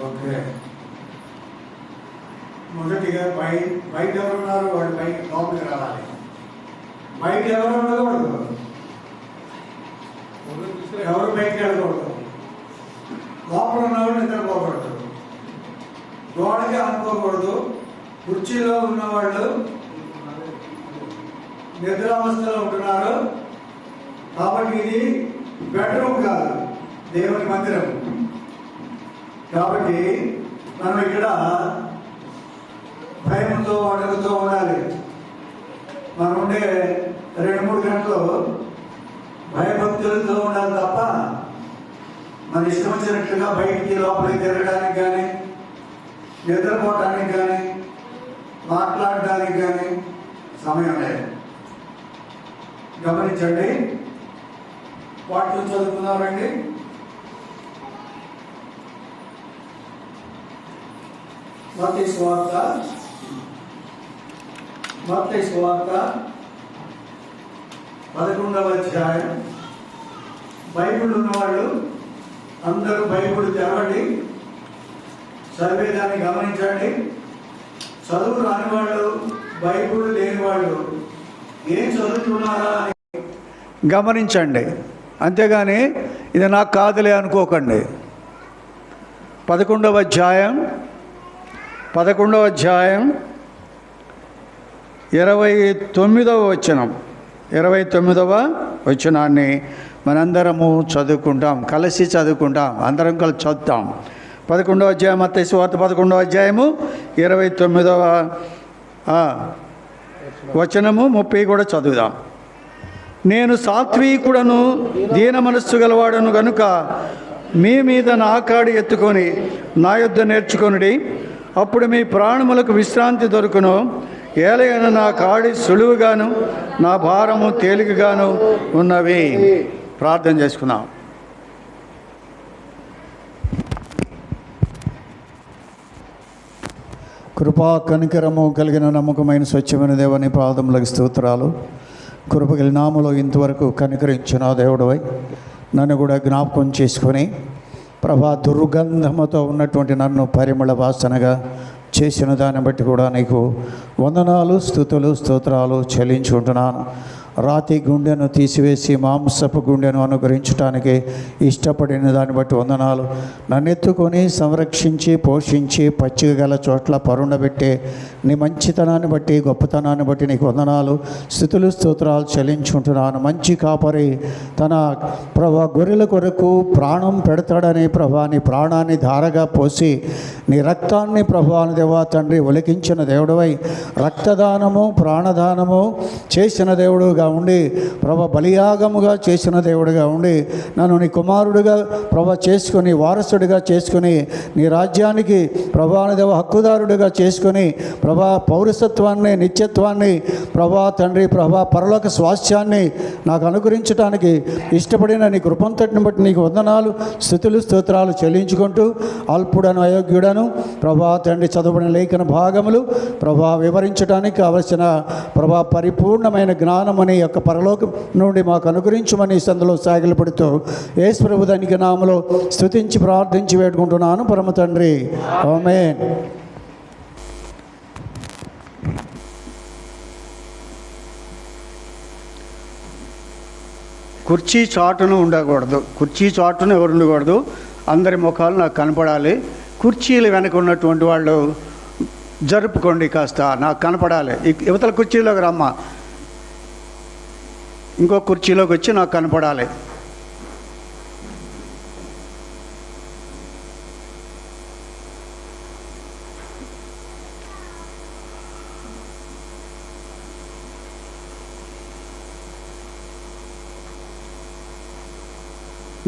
Okay, మొదటిగా బయట ఎవరున్నారు వాళ్ళు పైకి లోపలికి రావాలి. బయట ఎవరు ఉండకూడదు, ఎవరు బయటకు వెళ్ళకూడదు. లోపల ఉన్నవాళ్ళు నిద్రపోకూడదు, గోడకి అనుకోకూడదు. కుర్చీలో ఉన్నవాళ్ళు నిద్రావస్థలో ఉంటున్నారు. కాబట్టి ఇది బెడ్రూమ్ కాదు, దేవుని మందిరం. కాబట్టి మనం ఇక్కడ భయంతో వణుకుతూ ఉండాలి. మనం ఉండే 2-3 గంటలు భయభక్తులతో ఉండాలి తప్ప మన ఇష్టం వచ్చినట్లుగా బయటికి లోపలికి తిరగడానికి కానీ, నిద్రపోవడానికి కానీ, మాట్లాడడానికి కానీ సమయం లేదు. గమనించండి, వాటిని చదువుకున్నారండి. మత్తయి సువార్త 11వ అధ్యాయం. బైబిల్ ఉన్నవాళ్ళు అందరూ బైబిల్ తెరవండి, చదివేదాన్ని గమనించండి. చదువు రాని వాళ్ళు, బైబిల్ లేని వాళ్ళు ఏం చదువుతున్నారా అని గమనించండి. అంతేగాని ఇది నాకు కాదులే అనుకోకండి. 11వ అధ్యాయం 29వ వచనాన్ని మనందరము చదువుకుంటాం, కలిసి చదువుకుంటాం, అందరం కలిసి చదువుతాం. 11వ అధ్యాయం, మత్తయి సువార్త 11వ అధ్యాయము 29వ వచనము 30 కూడా చదువుదాం. నేను సాత్వికుడను దీన మనస్సు గలవాడను గనుక మీ మీద నా కాడి ఎత్తుకొని నా యొద్ద నేర్చుకొనుడి, అప్పుడు మీ ప్రాణములకు విశ్రాంతి దొరుకును. ఏలైనా నా కాడి సులువుగాను నా భారము తేలికగాను ఉన్నవి. ప్రార్థన చేసుకుందాం. కృపా కనికరము కలిగిన నమ్మకమైన స్వచ్ఛమైన దేవాని పాదములకు స్తోత్రాలు. కృప కలిగిన నామములో ఇంతవరకు కనికరించిన దేవుడవై నన్ను కూడా జ్ఞాపకం చేసుకొని ప్రభా దుర్గంధముతో ఉన్నటువంటి నన్ను పరిమళ వాసనగా చేసిన దాన్ని బట్టి కూడా నీకు వందనాలు, స్తుతులు, స్తోత్రాలు చెల్లించుకుంటున్నాను. రాతి గుండెను తీసివేసి మాంసపు గుండెను అనుగ్రహించడానికి ఇష్టపడిన దాన్ని బట్టి వందనాలు. నన్ను ఎత్తుకొని సంరక్షించి పోషించి పచ్చిక గల చోట్ల పరుండబెట్టే నీ మంచితనాన్ని బట్టి, గొప్పతనాన్ని బట్టి నీకు వందనాలు, స్తుతులు, స్తోత్రాలు చెల్లించుకుంటున్నాను. మంచి కాపరి తన గొర్రెల కొరకు ప్రాణం పెడతాడని నీ ప్రాణాన్ని ధారగా పోసి నీ రక్తాన్ని దేవా తండ్రి ఒలికించిన దేవుడవై రక్తదానము ప్రాణదానము చేసిన దేవుడుగా ఉండి బలియాగముగా చేసిన దేవుడిగా ఉండి నన్ను నీ కుమారుడిగా చేసుకొని వారసుడిగా చేసుకొని నీ రాజ్యానికి దేవ హక్కుదారుడిగా చేసుకొని పౌరసత్వాన్ని, నిత్యత్వాన్ని తండ్రి పరలోక స్వాస్థ్యాన్ని నాకు అనుగ్రహించడానికి ఇష్టపడిన నీ కృపంతటిని బట్టి నీకు వందనాలు, స్తుతులు, స్తోత్రాలు చెల్లించుకుంటూ అల్పుడను అయోగ్యుడను తండ్రి చదవబడిన లేఖన భాగములు వివరించడానికి కావలసిన పరిపూర్ణమైన జ్ఞానమని యొక్క పరలోకం నుండి మాకు అనుగ్రహించమని సందులో సాగిలపడుతూ యేసు ప్రభు దానికి నామములో స్తుతించి ప్రార్థించి వేడుకుంటున్నాను పరమ తండ్రి, ఆమేన్. కుర్చీ చాటును ఉండకూడదు, కుర్చీ చాటును ఎవరు ఉండకూడదు. అందరి ముఖాలు నాకు కనపడాలి. కుర్చీలు వెనక ఉన్నటువంటి వాళ్ళు జరుపుకోండి, కాస్త నాకు కనపడాలి. యువతల కుర్చీలోకి రమ్మా, ఇంకో కుర్చీలోకి వచ్చి నాకు కనపడాలి.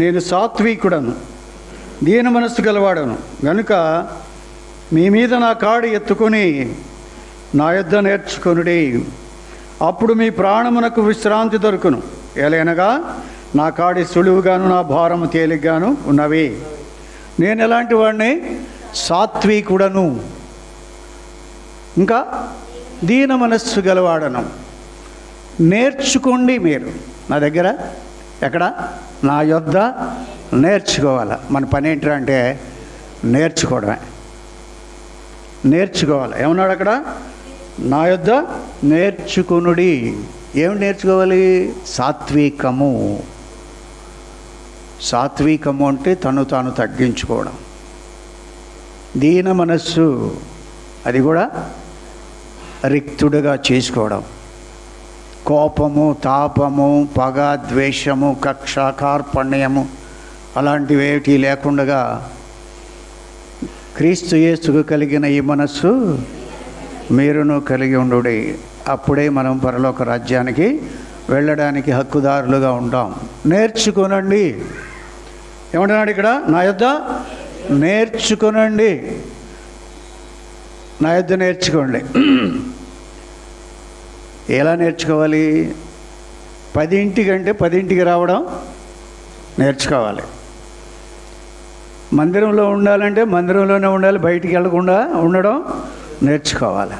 నేను సాత్వికుడను దీన మనస్సు గలవాడను గనుక మీ మీద నా కాడి ఎత్తుకొని నా యొద్ద నేర్చుకొనుడి, అప్పుడు మీ ప్రాణమునకు విశ్రాంతి దొరుకును. ఎలైనగా నా కాడి సులువుగాను నా భారము తేలిగ్గాను ఉన్నవి. నేను ఎలాంటి వాడిని? సాత్వికుడను, ఇంకా దీన మనస్సు గలవాడను. నేర్చుకోండి మీరు నా దగ్గర. ఎక్కడ? నా యొద్ద నేర్చుకోవాలి. మన పని ఏంటంటే నేర్చుకోవడమే. నేర్చుకోవాలి. ఏమన్నాడు అక్కడ? నా యొద్ద నేర్చుకునుడి. ఏమి నేర్చుకోవాలి? సాత్వికము. సాత్వికము అంటే తను తాను తగ్గించుకోవడం, దీన మనస్సు, అది కూడా రిక్తుడుగా చేసుకోవడం. కోపము, తాపము, పగ, ద్వేషము, కక్ష, కార్పణ్యము అలాంటివేటి లేకుండా క్రీస్తు యేసుకు కలిగిన ఈ మనస్సు మీరును కలిగి ఉండుడి. అప్పుడే మనం పరలోక రాజ్యానికి వెళ్ళడానికి హక్కుదారులుగా ఉంటాం. నేర్చుకోనండి. ఏమంటున్నాడు ఇక్కడ? నా యొద్ద నేర్చుకోనండి. నా యొద్ద నేర్చుకోండి. ఎలా నేర్చుకోవాలి? 10ంటికి రావడం నేర్చుకోవాలి. మందిరంలో ఉండాలంటే మందిరంలోనే ఉండాలి, బయటికి వెళ్ళకుండా ఉండడం నేర్చుకోవాలి.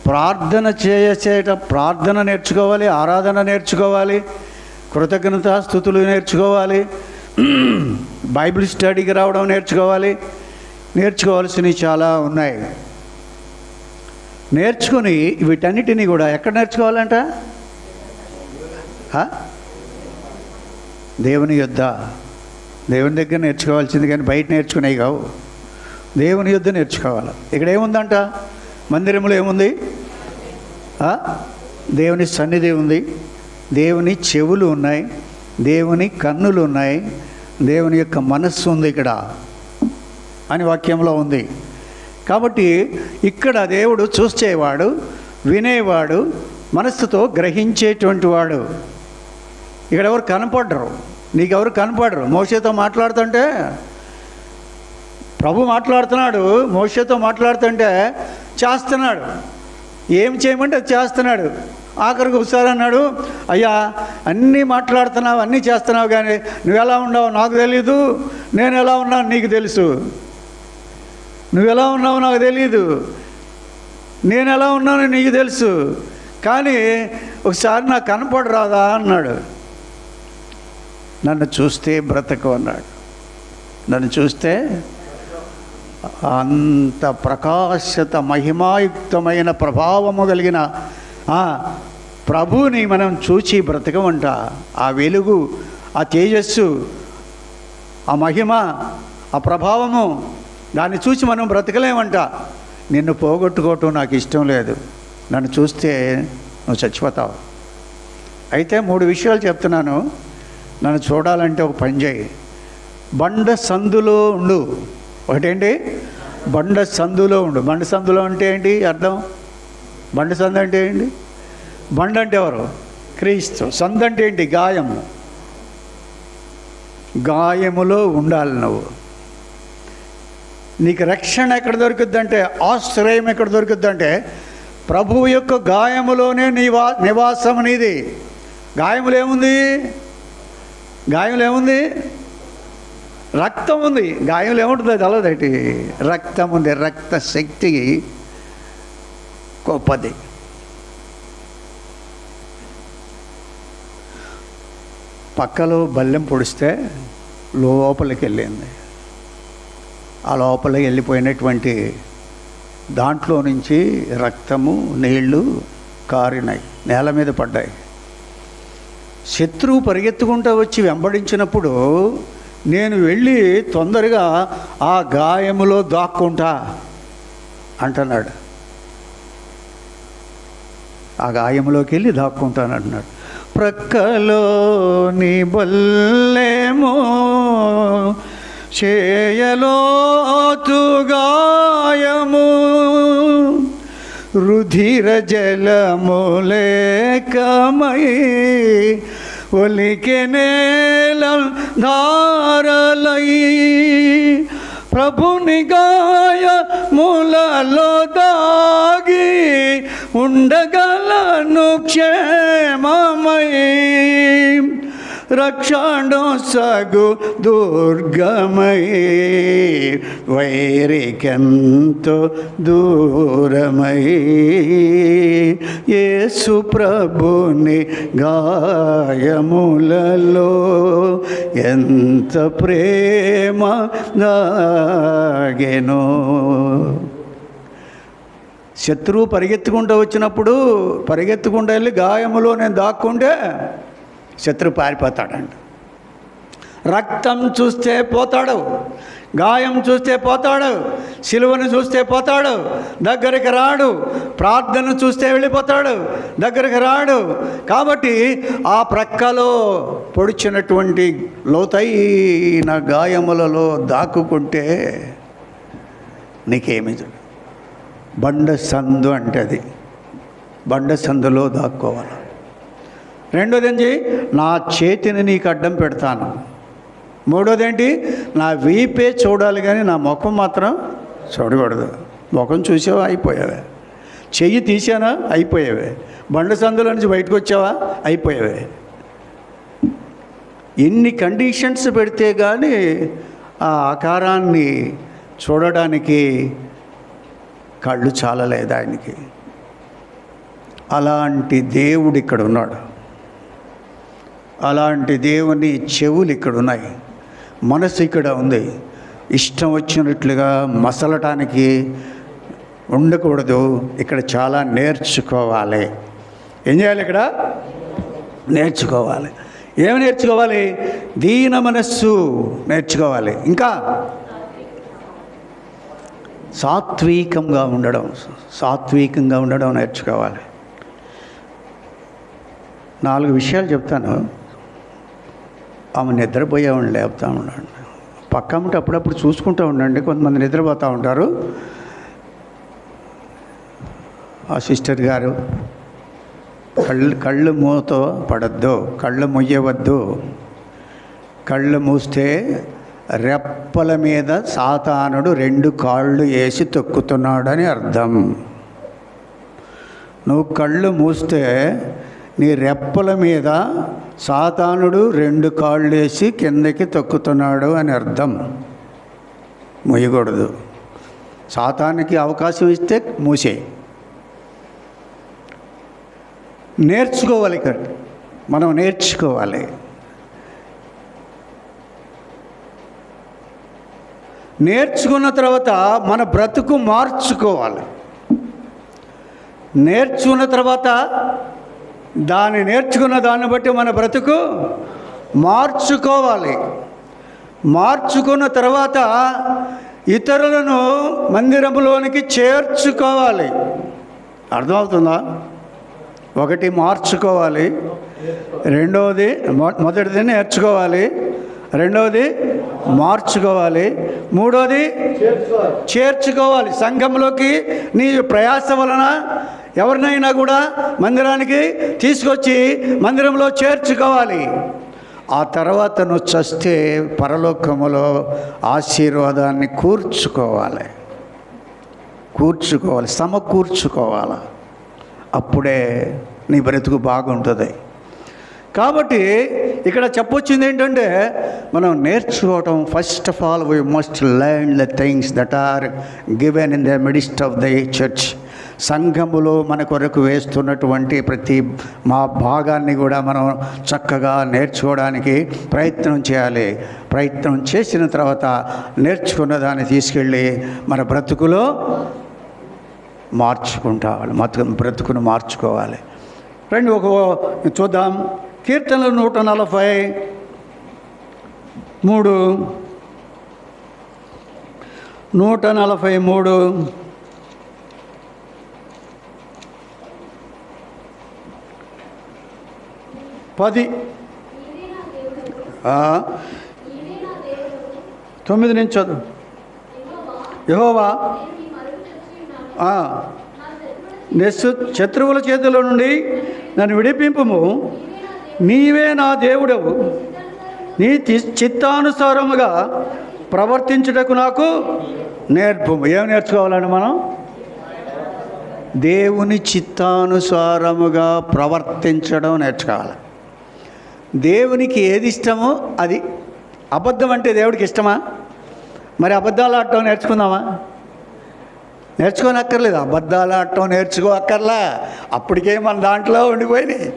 ప్రార్థన ప్రార్థన నేర్చుకోవాలి, ఆరాధన నేర్చుకోవాలి, కృతజ్ఞత స్తుతులు నేర్చుకోవాలి, బైబిల్ స్టడీకి రావడం నేర్చుకోవాలి. నేర్చుకోవాల్సినవి చాలా ఉన్నాయి. నేర్చుకుని వీటన్నిటినీ కూడా ఎక్కడ నేర్చుకోవాలంట? దేవుని యొద్ద, దేవుని దగ్గర నేర్చుకోవాల్సింది, కానీ బయట నేర్చుకునేవి కావు. దేవుని యొద్ద నేర్చుకోవాలి. ఇక్కడ ఏముందంట? మందిరంలో ఏముంది? దేవుని సన్నిధి ఉంది, దేవుని చెవులు ఉన్నాయి, దేవుని కన్నులు ఉన్నాయి, దేవుని యొక్క మనస్సు ఉంది ఇక్కడ అని వాక్యంలో ఉంది. కాబట్టి ఇక్కడ దేవుడు చూసేవాడు, వినేవాడు, మనస్సుతో గ్రహించేటువంటి వాడు. ఇక్కడ ఎవరు కనపడరు, నీకెవరు కనపడరు. మోషేతో మాట్లాడుతుంటే ప్రభు మాట్లాడుతున్నాడు, మోషేతో మాట్లాడుతుంటే చేస్తున్నాడు. ఏం చేయమంటే అది చేస్తున్నాడు. ఆఖరికి ఒకసారి అన్నాడు, అయ్యా అన్నీ మాట్లాడుతున్నావు, అన్నీ చేస్తున్నావు, కానీ నువ్వు ఎలా ఉన్నావు నాకు తెలీదు, నేను ఎలా ఉన్నాను నీకు తెలుసు. నువ్వు ఎలా ఉన్నావు నాకు తెలీదు, నేను ఎలా ఉన్నానో నీకు తెలుసు, కానీ ఒకసారి నాకు కనపడరాదా అన్నాడు. నన్ను చూస్తే బ్రతకు అన్నాడు. నన్ను చూస్తే అంత ప్రకాశత మహిమాయుక్తమైన ప్రభావము కలిగిన ప్రభువుని మనం చూచి బ్రతకమంట. ఆ వెలుగు, ఆ తేజస్సు, ఆ మహిమ, ఆ ప్రభావము, దాన్ని చూసి మనం బ్రతకలేమంట. నిన్ను పోగొట్టుకోవటం నాకు ఇష్టం లేదు, నన్ను చూస్తే నువ్వు చచ్చిపోతావు. అయితే 3 విషయాలు చెప్తున్నాను. నన్ను చూడాలంటే ఒక పని చేయి. బండ సందులో ఉండు. ఒకటేంటి? బండ సందులో ఉండు. బండ సందులో అంటే ఏంటి అర్థం? బండ సందు అంటే ఏంటి? బండ అంటే ఎవరు? క్రీస్తు. సందు అంటే ఏంటి? గాయము. గాయములో ఉండాలి నువ్వు. నీకు రక్షణ ఎక్కడ దొరుకుద్దంటే, ఆశ్రయం ఎక్కడ దొరుకుద్దంటే ప్రభువు యొక్క గాయములోనే నివాసం నీది. గాయములు ఏముంది? గాయములు ఏముంది? రక్తం ఉంది. గాయములు ఏముంటుంది? అది అలదటి రక్తం ఉంది. రక్త శక్తి గొప్పది. పక్కలో బల్లెం పొడిస్తే లోపలికి వెళ్ళింది. ఆ లోపలికి వెళ్ళిపోయినటువంటి దాంట్లో నుంచి రక్తము, నీళ్లు కారినాయి, నేల మీద పడ్డాయి. శత్రువు పరిగెత్తుకుంటూ వచ్చి వెంబడించినప్పుడు నేను వెళ్ళి తొందరగా ఆ గాయములో దాక్కుంటా అంటున్నాడు. ఆ గాయములోకి వెళ్ళి దాక్కుంటానంటున్నాడు. ప్రక్కలోని బల్లెమో చేయలోతు గాయము, రుధిర జలములేకమై ఒలికె నేల ధారలై, ప్రభుని గాయములలో దాగి ఉండగలను క్షేమమై, రక్షణ సగు దుర్గమై వైరికెంతో దూరమై యేసు ప్రభుని గాయములలో ఎంత ప్రేమ దాగెనో. శత్రువు పరిగెత్తుకుంటూ వచ్చినప్పుడు పరిగెత్తుకుంటూ వెళ్ళి గాయములో నేను దాక్కుంటే శత్రువు పారిపోతాడండి. రక్తం చూస్తే పోతాడు, గాయం చూస్తే పోతాడు, సిలువను చూస్తే పోతాడు, దగ్గరికి రాడు. ప్రార్థన చూస్తే వెళ్ళిపోతాడు, దగ్గరికి రాడు. కాబట్టి ఆ ప్రక్కలో పొడిచినటువంటి లోతైన గాయములలో దాక్కుకుంటే నీకేమి బండ సందు అంటే అది బండ సందులో దాక్కోవాలి. రెండోది ఏంటి? నా చేతిని నీకు అడ్డం పెడతాను. మూడోది ఏంటి? నా వీపే చూడాలి కానీ నా ముఖం మాత్రం చూడకూడదు. ముఖం చూసావా అయిపోయావే, చెయ్యి తీసానా అయిపోయావే, బండ సందులో నుంచి బయటకు వచ్చావా అయిపోయావే. ఎన్ని కండిషన్స్ పెడితే కానీ ఆ ఆకారాన్ని చూడడానికి కళ్ళు చాలలేదు ఆయనకి. అలాంటి దేవుడు ఇక్కడ ఉన్నాడు. అలాంటి దేవుని చెవులు ఇక్కడ ఉన్నాయి, మనసు ఇక్కడ ఉంది. ఇష్టం వచ్చినట్లుగా మసలటానికి ఉండకూడదు. ఇక్కడ చాలా నేర్చుకోవాలి. ఏం చేయాలి? ఇక్కడ నేర్చుకోవాలి. ఏమి నేర్చుకోవాలి? దీన మనస్సు నేర్చుకోవాలి. ఇంకా సాత్వికంగా ఉండడం నేర్చుకోవాలి. 4 విషయాలు చెప్తాను. ఆమె నిద్రపోయేవాడిని లేపుతూ ఉండండి. పక్క ఉంటే అప్పుడప్పుడు చూసుకుంటూ ఉండండి. కొంతమంది నిద్రపోతూ ఉంటారు. ఆ సిస్టర్ గారు కళ్ళు మూతో పడద్దు, కళ్ళు ముయ్యవద్దు. కళ్ళు మూస్తే రెప్పల మీద సాతానుడు 2 కాళ్ళు వేసి తొక్కుతున్నాడని అర్థం. నువ్వు కళ్ళు మూస్తే నీ రెప్పల మీద సాతానుడు 2 కాళ్ళు వేసి కిందకి తొక్కుతున్నాడు అని అర్థం. మూయకూడదు. సాతానికి అవకాశం ఇస్తే మూసే. నేర్చుకోవాలి. ఇక్కడ మనం నేర్చుకోవాలి. నేర్చుకున్న తర్వాత మన బ్రతుకు మార్చుకోవాలి. నేర్చుకున్న తర్వాత నేర్చుకున్న దాన్ని బట్టి మన బ్రతుకు మార్చుకోవాలి. మార్చుకున్న తర్వాత ఇతరులను మందిరంలోనికి చేర్చుకోవాలి. అర్థమవుతుందా? ఒకటి మార్చుకోవాలి, రెండవది మొదటిది నేర్చుకోవాలి, రెండవది మార్చుకోవాలి, మూడోది చేర్చుకోవాలి. సంఘంలోకి నీ ప్రయాస వలన ఎవరినైనా కూడా మందిరానికి తీసుకొచ్చి మందిరంలో చేర్చుకోవాలి. ఆ తర్వాత నువ్వు చస్తే పరలోకములో ఆశీర్వాదాన్ని కూర్చుకోవాలి, సమకూర్చుకోవాలి. అప్పుడే నీ బ్రతుకు బాగుంటుంది. కాబట్టి ఇక్కడ చెప్పొచ్చింది ఏంటంటే, మనం నేర్చుకోవటం. First of all we must learn the things that are given in the midst of the church. సంఘములో మన కొరకు వేస్తున్నటువంటి ప్రతి భాగాన్ని కూడా మనం చక్కగా నేర్చుకోవడానికి ప్రయత్నం చేయాలి. ప్రయత్నం చేసిన తర్వాత నేర్చుకున్న దాన్ని తీసుకెళ్ళి మన బ్రతుకులో బ్రతుకును మార్చుకోవాలి. రండి చూద్దాం. కీర్తనలు 143 10 9 నుంచి చదువు. యెహోవా శత్రువుల చేతిలో నుండి నన్ను విడిపింపుము. నీవే నా దేవుడవు. నీ చిత్తానుసారముగా ప్రవర్తించుటకు నాకు నేర్పుము. ఏం నేర్చుకోవాలండి మనం? దేవుని చిత్తానుసారముగా ప్రవర్తించడం నేర్చుకోవాలి. దేవునికి ఏది ఇష్టమో అది. అబద్ధం అంటే దేవుడికి ఇష్టమా? మరి అబద్ధాలు ఆడటం నేర్చుకుందామా? నేర్చుకోనక్కర్లేదు. అబద్ధాలు ఆడటం నేర్చుకోక్కర్లా, అప్పటికే మన దాంట్లో ఉండిపోయినాయి.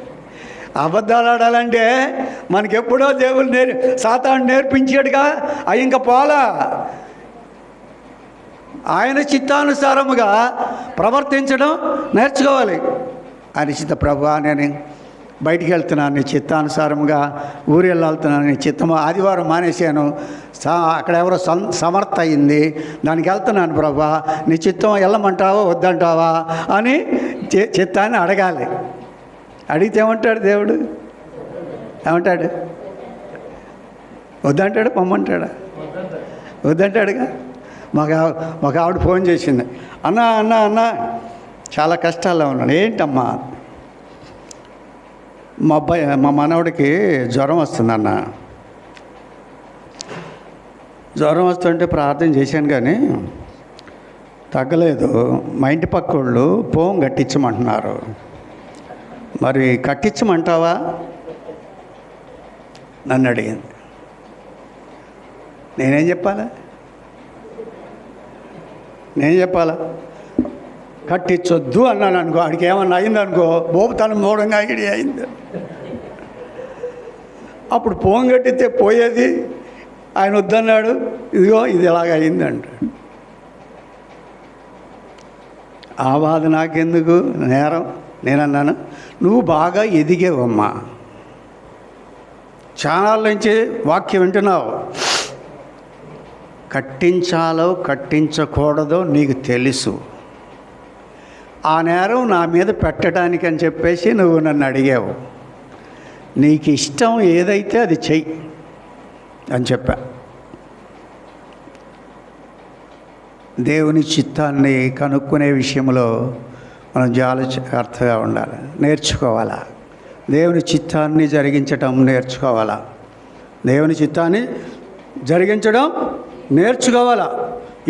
అబద్ధాలు ఆడాలంటే మనకెప్పుడో దేవుడు సాతాను నేర్పించాడుగా, అవి ఇంకా పోలా. ఆయన చిత్తానుసారముగా ప్రవర్తించడం నేర్చుకోవాలి. ఆయన చిత్త ప్రభువా, నేను బయటికి వెళ్తున్నాను, నీ చిత్తానుసారంగా ఊరు వెళ్తున్నాను, నీ చిత్తము ఆదివారం మానేశాను, అక్కడ ఎవరో సమర్థ అయింది, దానికి వెళ్తున్నాను ప్రభువా, నీ చిత్తం వెళ్ళమంటావా వద్దంటావా అని చిత్తాన్ని అడగాలి. అడిగితే ఏమంటాడు దేవుడు? ఏమంటాడు? వద్దంటాడు, పొమ్మంటాడా? వద్దంటాడుగా. మాకు ఆవిడ ఫోన్ చేసింది, అన్నా అన్నా అన్నా చాలా కష్టాల్లో ఉన్నాను. ఏంటమ్మా? మా మనవడికి జ్వరం వస్తుందన్న. జ్వరం వస్తుంటే ప్రార్థన చేశాను కానీ తగ్గలేదు. మా ఇంటి పక్క వాళ్ళు పోం కట్టించమంటున్నారు, మరి కట్టించమంటావా నన్ను అడిగింది. నేనేం చెప్పాలా? కట్టించొద్దు అన్నాను అనుకో, ఆడికి ఏమన్నా అయిందనుకో, బోపుతనం మూడంగా ఇడి అయింది. అప్పుడు పోం కట్టితే పోయేది, ఆయన వద్దన్నాడు, ఇదిగో ఇది ఇలాగ అయింది అంటాడు. ఆ బాధ నాకెందుకు? నేరం. నేనన్నాను, నువ్వు బాగా ఎదిగేవమ్మా, ఛానల్ నుంచి వాక్యం వింటున్నావు, కట్టించాలో కట్టించకూడదో నీకు తెలుసు, ఆ నేరం నా మీద పెట్టడానికి అని చెప్పేసి నువ్వు నన్ను అడిగావు, నీకు ఇష్టం ఏదైతే అది చెయ్యి అని చెప్పా. దేవుని చిత్తాన్ని కనుక్కునే విషయంలో మనం జాగ్రత్తగా ఉండాలి, నేర్చుకోవాలా. దేవుని చిత్తాన్ని జరిగించటం నేర్చుకోవాలా. దేవుని చిత్తాన్ని జరిగించడం నేర్చుకోవాలా.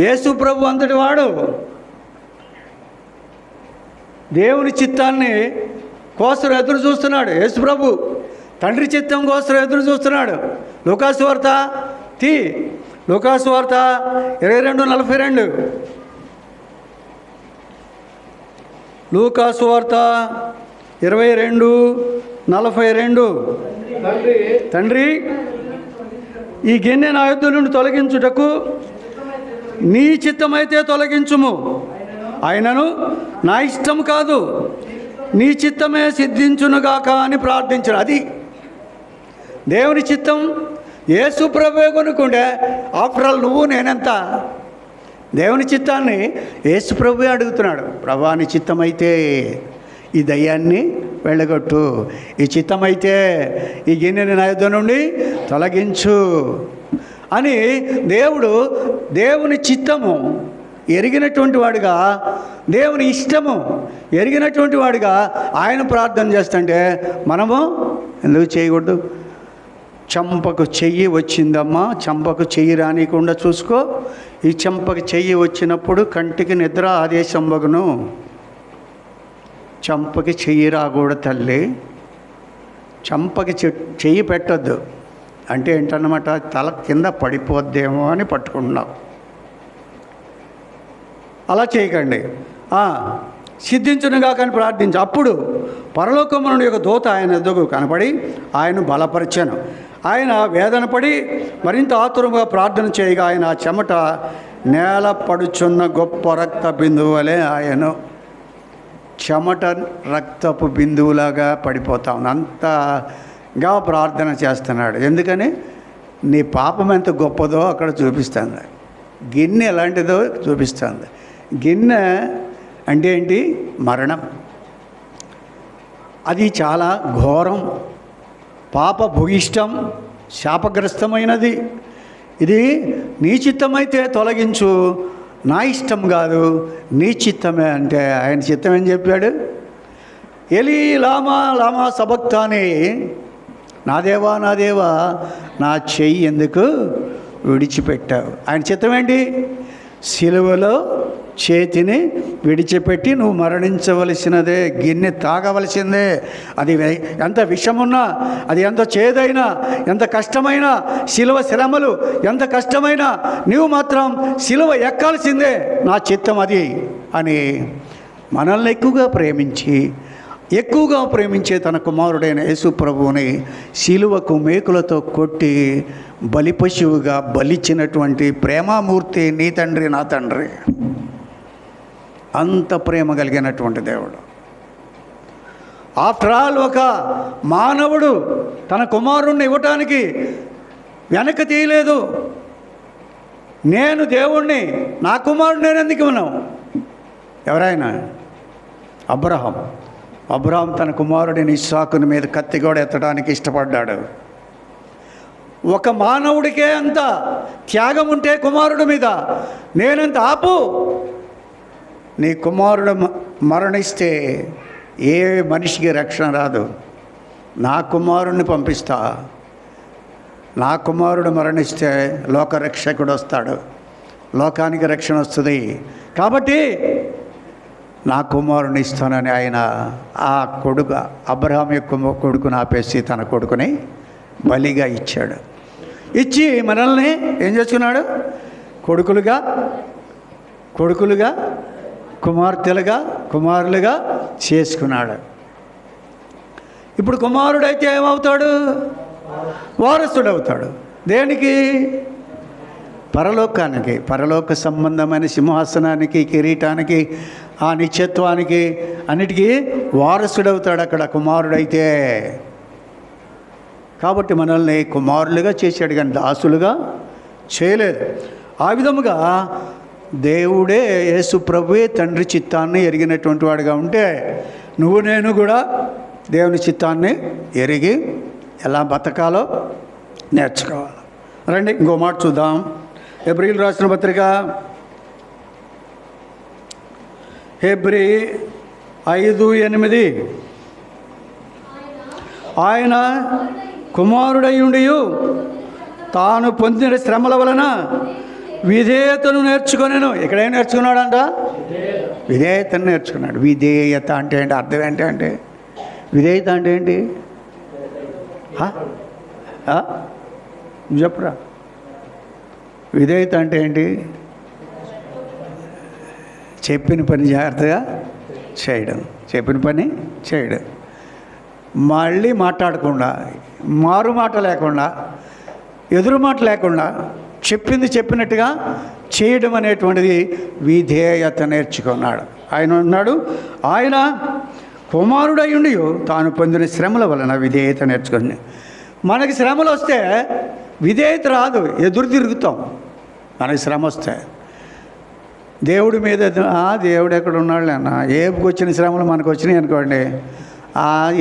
యేసు ప్రభు అంతటి వాడు దేవుని చిత్తాన్ని కోసం ఎదురు చూస్తున్నాడు. యేసు ప్రభు తండ్రి చిత్తం కోసం ఎదురు చూస్తున్నాడు. లూకాసు వార్త 22:42. లూకాసు వార్త 22:42. తండ్రి, ఈ గిన్నె నా యొద్ద నుండి తొలగించుటకు నీ చిత్తమైతే తొలగించుము, ఆయనను నా ఇష్టం కాదు నీ చిత్తమే సిద్ధించునుగాక అని ప్రార్థించడు. అది దేవుని చిత్తం. యేసు ప్రభువే కొనుక్కుంటే ఆఫ్టర్ ఆల్ నువ్వు నేనెంత? దేవుని చిత్తాన్ని యేసు ప్రభువే అడుగుతున్నాడు. ప్రభువా, నీ చిత్తమైతే ఈ దయ్యాన్ని వెళ్ళగొట్టు, ఈ చిత్తమైతే ఈ గిన్నెని నా యొద్ద నుండి తొలగించు అని దేవుని చిత్తము ఎరిగినటువంటి వాడిగా, దేవుని ఇష్టము ఎరిగినటువంటి వాడిగా ఆయన ప్రార్థన చేస్తుంటే మనము ఎందుకు చేయకూడదు? చెంపకు చెయ్యి వచ్చిందమ్మా, చెంపకు చెయ్యి రానికుండా చూసుకో. ఈ చెంపకు చెయ్యి వచ్చినప్పుడు కంటికి నిద్ర ఆదేశం వగును. చెంపకి చెయ్యి రాకూడదు తల్లి, చెంపకి చెయ్యి పెట్టద్దు అంటే ఏంటన్నమాట, తల కింద పడిపోద్దేమో అని పట్టుకుంటున్నావు. అలా చేయకండి. సిద్ధించునుగా కానీ ప్రార్థించు. అప్పుడు పరలోకమునుడి యొక్క దూత ఆయన ఎదుగు కనపడి ఆయన బలపరిచాను. ఆయన వేదన పడి మరింత ఆతురముగా ప్రార్థన చేయగా ఆయన చెమట నేల పడుచున్న గొప్ప రక్త బిందువు వలె ఆయను చెమట రక్తపు బిందువులాగా పడిపోతా ఉంది. అంతగా ప్రార్థన చేస్తున్నాడు. ఎందుకని? నీ పాపం ఎంత గొప్పదో అక్కడ చూపిస్తుంది. గిన్నె ఎలాంటిదో చూపిస్తుంది. గిన్నె అంటే ఏంటి? మరణం. అది చాలా ఘోరం, పాప భూయిష్టం, శాపగ్రస్తమైనది. ఇది నీ చిత్తమైతే తొలగించు, నా ఇష్టం కాదు నీ చిత్తమే అంటే ఆయన చిత్తం ఏం చెప్పాడు? ఎలీ లామా లామా సబక్తాని, నా దేవా నా దేవా నా చెయ్యి ఎందుకు విడిచిపెట్టావు? ఆయన చిత్తం ఏంటి? సిలువలో చేతిని విడిచిపెట్టి నువ్వు మరణించవలసినదే, గిన్నె తాగవలసిందే. అది ఎంత విషమున్నా, అది ఎంత చేదైనా, ఎంత కష్టమైనా, శిలువ శ్రమలు ఎంత కష్టమైనా నువ్వు మాత్రం శిలువ ఎక్కాల్సిందే, నా చిత్తం అది అని మనల్ని ఎక్కువగా ప్రేమించే తన కుమారుడైన యేసు ప్రభువుని శిలువకు మేకులతో కొట్టి బలి పశువుగా బలిచ్చినటువంటి ప్రేమామూర్తి నీ తండ్రి, నా తండ్రి. అంత ప్రేమ కలిగినటువంటి దేవుడు. ఆఫ్టర్ ఆల్ ఒక మానవుడు తన కుమారుణ్ణి ఇవ్వటానికి వెనక తీయలేదు. నేను దేవుణ్ణి, నా కుమారుడు నేను ఎందుకు ఇవ్వను? ఎవరైనా అబ్రహాం తన కుమారుడిని ఇస్సాకుని మీద కత్తి కూడా ఎత్తడానికి ఇష్టపడ్డాడు. ఒక మానవుడికే అంత త్యాగం ఉంటే కుమారుడి మీద నేనంత ఆపు, నీ కుమారుడు మరణిస్తే ఏ మనిషికి రక్షణ రాదు, నా కుమారుడిని పంపిస్తా, నా కుమారుడు మరణిస్తే లోకరక్షకుడు వస్తాడు, లోకానికి రక్షణ వస్తుంది, కాబట్టి నా కుమారుని ఇస్తానని ఆయన ఆ కొడుకు అబ్రహాం యొక్క కొడుకుని ఆపేసి తన కొడుకుని బలిగా ఇచ్చాడు. ఇచ్చి మనల్ని ఏం చేసుకున్నాడు? కొడుకులుగా కుమారులుగా చేసుకున్నాడు. ఇప్పుడు కుమారుడైతే ఏమవుతాడు? వారసుడు అవుతాడు. దేనికి? పరలోకానికి, పరలోక సంబంధమైన సింహాసనానికి, కిరీటానికి, ఆ నిత్యత్వానికి, అన్నిటికీ వారసుడవుతాడు అక్కడ కుమారుడైతే. కాబట్టి మనల్ని కుమారులుగా చేశాడు కానీ దాసులుగా చేయలేదు. ఆ విధముగా దేవుడే, యేసు ప్రభువే తండ్రి చిత్తాన్ని ఎరిగినటువంటి వాడిగా ఉంటే నువ్వు నేను కూడా దేవుని చిత్తాన్ని ఎరిగి ఎలా బతకాలో నేర్చుకోవాలి. రండి ఇంకో మాట చూద్దాం. హెబ్రీయులకు రాసిన పత్రిక హెబ్రీ 5:8 ఆయన కుమారుడయ్యుండి తాను పొందిన శ్రమల వలన విధేయతను నేర్చుకొనెను. ఎక్కడైనా నేర్చుకున్నాడంట? విధేయతను నేర్చుకున్నాడు. విధేయత అంటే ఏంటి? అర్థం ఏంటి? విధేయత అంటే ఏంటి? చెప్పురా. విధేయత అంటే ఏంటి? చెప్పిన పని జాగ్రత్తగా చేయడం, చెప్పిన పని చేయడం, మళ్ళీ మాట్లాడకుండా, మారు మాట లేకుండా, ఎదురు మాట లేకుండా చెప్పింది చెప్పినట్టుగా చేయడం అనేటువంటిది విధేయత నేర్చుకున్నాడు. ఆయన ఉన్నాడు, ఆయన కుమారుడయ్యుండి తాను పొందిన శ్రమల వలన విధేయత నేర్చుకుని. మనకి శ్రమలు వస్తే విధేయత రాదు, ఎదురు తిరుగుతాం. మనకి శ్రమ వస్తే దేవుడి మీద దేవుడు ఎక్కడ ఉన్నాడు అన్న, ఏపుకి వచ్చిన శ్రమలు మనకు వచ్చినాయి అనుకోండి,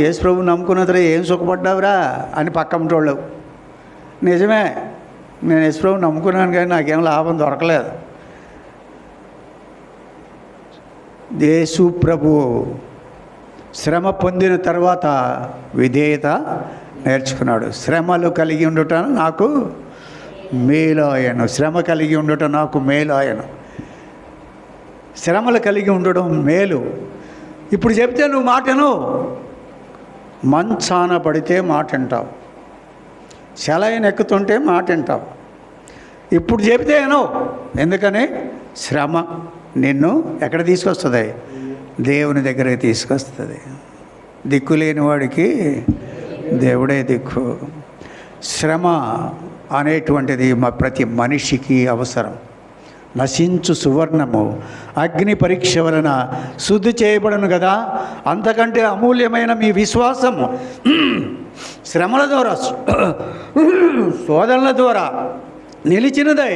యేసు ప్రభు నమ్ముకున్నదిరా ఏం సుఖపడ్డావురా అని పక్కంటోళ్ళు. నిజమే, నేను యేసు ప్రభు నమ్ముకున్నాను కానీ నాకేం లాభం దొరకలేదు. యేసు ప్రభు శ్రమ పొందిన తర్వాత విధేయత నేర్చుకున్నాడు. శ్రమలు కలిగి ఉండటం నాకు మేలాయను, శ్రమ కలిగి ఉండటం నాకు మేలాయను. శ్రమలు కలిగి ఉండడం మేలు. ఇప్పుడు చెప్తే నువ్వు మాటను, మంచాన పడితే మాట వింటావు, సెలైన ఎక్కుతుంటే మాట వింటావు. ఇప్పుడు చెబితేనో, ఎందుకని? శ్రమ నిన్ను ఎక్కడ తీసుకొస్తుంది? దేవుని దగ్గరికి తీసుకొస్తుంది. దిక్కు లేని వాడికి దేవుడే దిక్కు. శ్రమ అనేటువంటిది ప్రతి మనిషికి అవసరం. నశించు సువర్ణము అగ్ని పరీక్ష వలన శుద్ధి చేయబడను కదా, అంతకంటే అమూల్యమైన మీ విశ్వాసము శ్రమల ద్వారా, శోధనల ద్వారా నిలిచినదై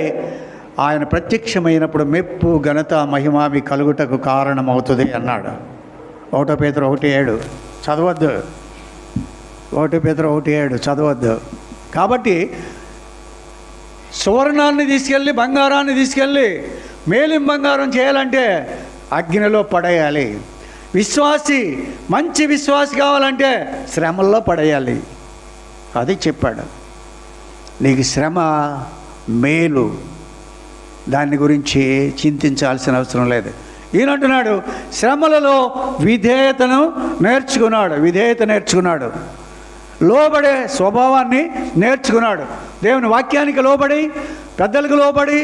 ఆయన ప్రత్యక్షమైనప్పుడు మెప్పు ఘనత మహిమావి కలుగుటకు కారణమవుతుంది అన్నాడు. 1 పేతురు 1:7 చదవద్దు. 1 పేతురు 1:7 చదవద్దు. కాబట్టి సువర్ణాన్ని తీసుకెళ్ళి, బంగారాన్ని తీసుకెళ్ళి మేలిం బంగారం చేయాలంటే అగ్నిలో పడేయాలి. విశ్వాసి, మంచి విశ్వాసి కావాలంటే శ్రమల్లో పడేయాలి. అది చెప్పాడు. నీకు శ్రమ మేలు, దాని గురించి చింతించాల్సిన అవసరం లేదు. ఈయనంటున్నాడు శ్రమలలో విధేయతను నేర్చుకున్నాడు, లోబడే స్వభావాన్ని నేర్చుకున్నాడు. దేవుని వాక్యానికి లోబడి, పెద్దలకు లోబడి,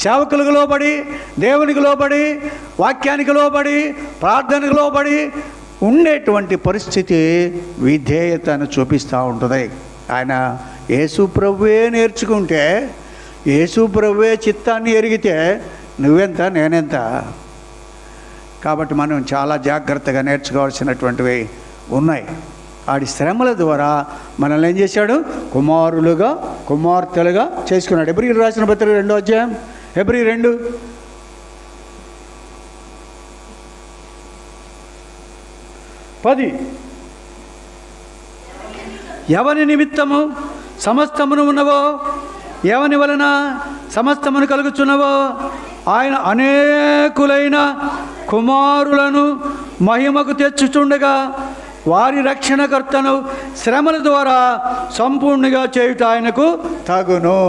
సేవకులకు లోబడి, దేవునికి లోబడి, వాక్యానికి లోబడి, ప్రార్థనకు లోబడి ఉండేటువంటి పరిస్థితి విధేయతను చూపిస్తూ ఉంటుంది. ఆయన యేసు ప్రభువే నేర్చుకుంటే, యేసు ప్రభువే చిత్తాన్ని ఎరిగితే నువ్వెంత నేనెంత. కాబట్టి మనం చాలా జాగ్రత్తగా నేర్చుకోవాల్సినటువంటివి ఉన్నాయి. ఆడి శ్రమల ద్వారా మనల్ని ఏం చేశాడు? కుమారులుగా, కుమార్తెలుగా చేసుకున్నాడు. హెబ్రీయులకు రాసిన పత్రిక 2వ అధ్యాయం, హెబ్రీ 2:10. ఎవని నిమిత్తము సమస్తమును ఉన్నవో, ఎవని వలన సమస్తమును కలుగుచున్నవో ఆయన అనేకులైన కుమారులను మహిమకు తెచ్చుచుండగా వారి రక్షణకర్తను శ్రమల ద్వారా సంపూర్ణంగా చేయుట ఆయనకు తగును.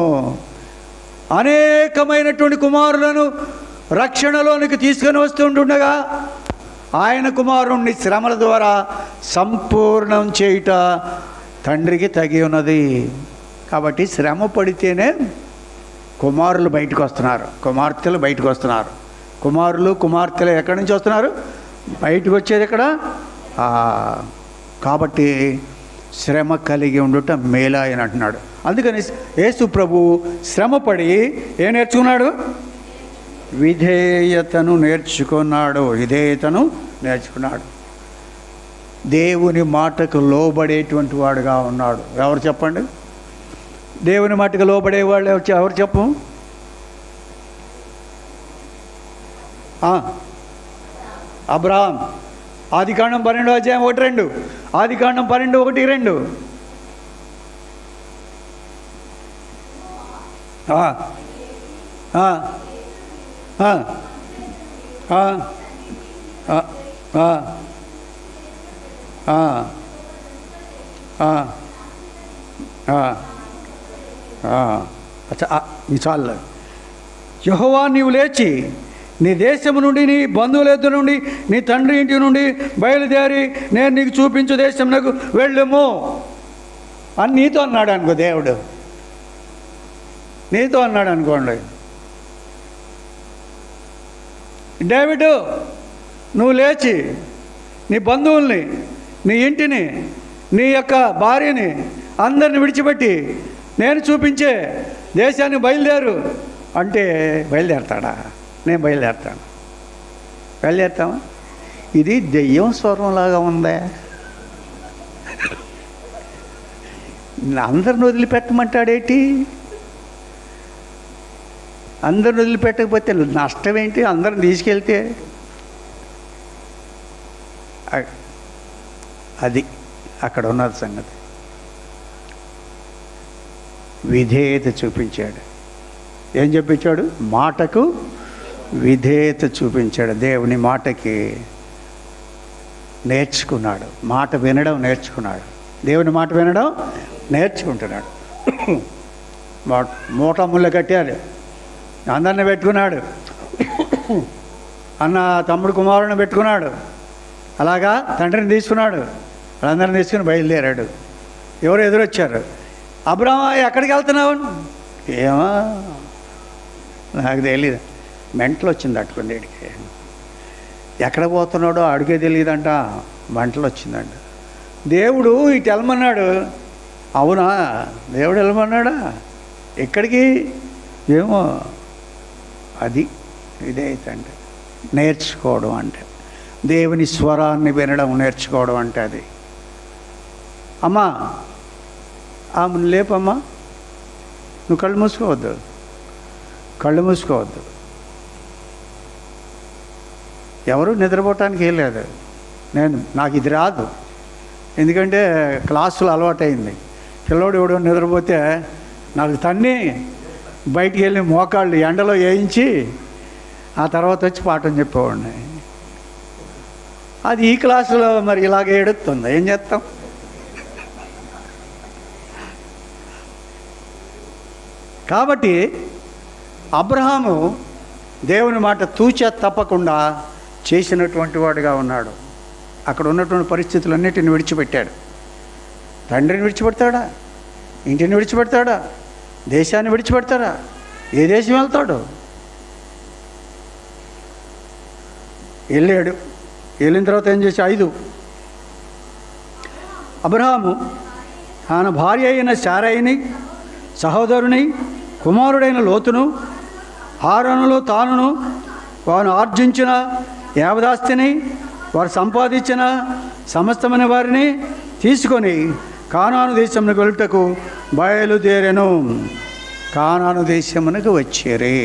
అనేకమైనటువంటి కుమారులను రక్షణలోనికి తీసుకొని వస్తుండగా ఆయన కుమారుణ్ణి శ్రమల ద్వారా సంపూర్ణం చేయుట తండ్రికి తగి ఉన్నది. కాబట్టి శ్రమ పడితేనే కుమారులు బయటకు వస్తున్నారు, కుమార్తెలు బయటకు వస్తున్నారు. కుమారులు కుమార్తెలు ఎక్కడి నుంచి వస్తున్నారు? బయటకు వచ్చేది ఎక్కడ? కాబట్టి శ్రమ కలిగి ఉండుట మేలా అని అంటున్నాడు. అందుకని యేసు ప్రభు శ్రమపడి ఏం నేర్చుకున్నాడు? విధేయతను నేర్చుకున్నాడు. దేవుని మాటకు లోబడేటువంటి వాడుగా ఉన్నాడు. ఎవరు చెప్పండి? దేవుని మాటకు లోబడేవాళ్ళు ఎవరు చెప్పు? అబ్రహాం. ఆదికాండం 12వ అధ్యాయం 1-2. ఆదికాండం 12:1-2. చాలు. యెహోవా నీవు లేచి నీ దేశము నుండి, నీ బంధువుల ఎద్దు నుండి, నీ తండ్రి ఇంటి నుండి బయలుదేరి నేను నీకు చూపించు దేశంనకు వెళ్ళుము అని నీతో అన్నాడు అనుకో. దేవుడు నీతో అన్నాడు అనుకోండి. డేవిడు నువ్వు లేచి నీ బంధువుల్ని, నీ ఇంటిని, నీ యొక్క భార్యని అందరిని విడిచిపెట్టి నేను చూపించే దేశాన్ని బయలుదేరు అంటే బయలుదేరతాడా? నేను బయలుదేరతామా? ఇది దెయ్యం స్వరంలాగా ఉందే. అందరిని వదిలిపెట్టమంటాడేంటి? అందరిని వదిలిపెట్టకపోతే నష్టం ఏంటి? అందరిని తీసుకెళ్తే అది అక్కడ ఉన్నది సంగతి. విధేయత చూపించాడు. ఏం చూపించాడు? మాటకు విధేయత చూపించాడు. దేవుని మాటకి నేర్చుకున్నాడు. మాట వినడం నేర్చుకున్నాడు. దేవుని మాట వినడం నేర్చుకుంటున్నాడు. మూట ముళ్ళ కట్టాడు, అందరిని పెట్టుకున్నాడు. అన్న తమ్ముడు కుమారుని పెట్టుకున్నాడు. అలాగా తండ్రిని తీసుకున్నాడు. వాళ్ళందరిని తీసుకుని బయలుదేరాడు. ఎవరు ఎదురొచ్చారు? అబ్రహ్మా ఎక్కడికి వెళ్తున్నావు? ఏమో నాకు తెలీదు. మెంటలు వచ్చింది అట్టుకోండి. వీడికి ఎక్కడ పోతున్నాడో అడిగే తెలియదంట. మెంటలు వచ్చిందంట. దేవుడు ఇటు వెళ్ళమన్నాడు. అవునా? దేవుడు వెళ్ళమన్నాడా? ఎక్కడికి? ఏమో. అది విధేయత అంటే, నేర్చుకోవడం అంటే, దేవుని స్వరాన్ని వినడం నేర్చుకోవడం అంటే అది. అమ్మా ఆమెను లేపమ్మా. నువ్వు కళ్ళు మూసుకోవద్దు. ఎవరు నిద్రపోవటానికి ఏం లేదు. నాకు ఇది రాదు. ఎందుకంటే క్లాసులు అలవాటైంది. పిల్లోడు ఎవడో నిద్రపోతే నాకు తన్ని బయటికి వెళ్ళి మోకాళ్ళు ఎండలో వేయించి ఆ తర్వాత వచ్చి పాఠం చెప్పేవాడిని. అది ఈ క్లాసులో మరి ఇలాగే ఎడుతుంది. ఏం చేస్తాం? కాబట్టి అబ్రహాము దేవుని మాట తూచా తప్పకుండా చేసినటువంటి వాడుగా ఉన్నాడు. అక్కడ ఉన్నటువంటి పరిస్థితులన్నిటిని విడిచిపెట్టాడు. తండ్రిని విడిచిపెడతాడా? ఇంటిని విడిచిపెడతాడా? దేశాన్ని విడిచిపెడతాడా? ఏ దేశం వెళ్తాడు? వెళ్ళాడు. వెళ్ళిన తర్వాత ఏం చేసి 5 అబ్రహాము ఆయన భార్య అయిన శారయిని, సహోదరుని, కుమారుడైన లోతును, హారానులో తానును, వారు ఆర్జించిన యావదాస్తిని, వారు సంపాదించిన సమస్తమైన వారిని తీసుకొని కానాను దేశమునకు వెళ్ళుటకు బయలుదేరెను. కానాను దేశమునకు వచ్చేరే.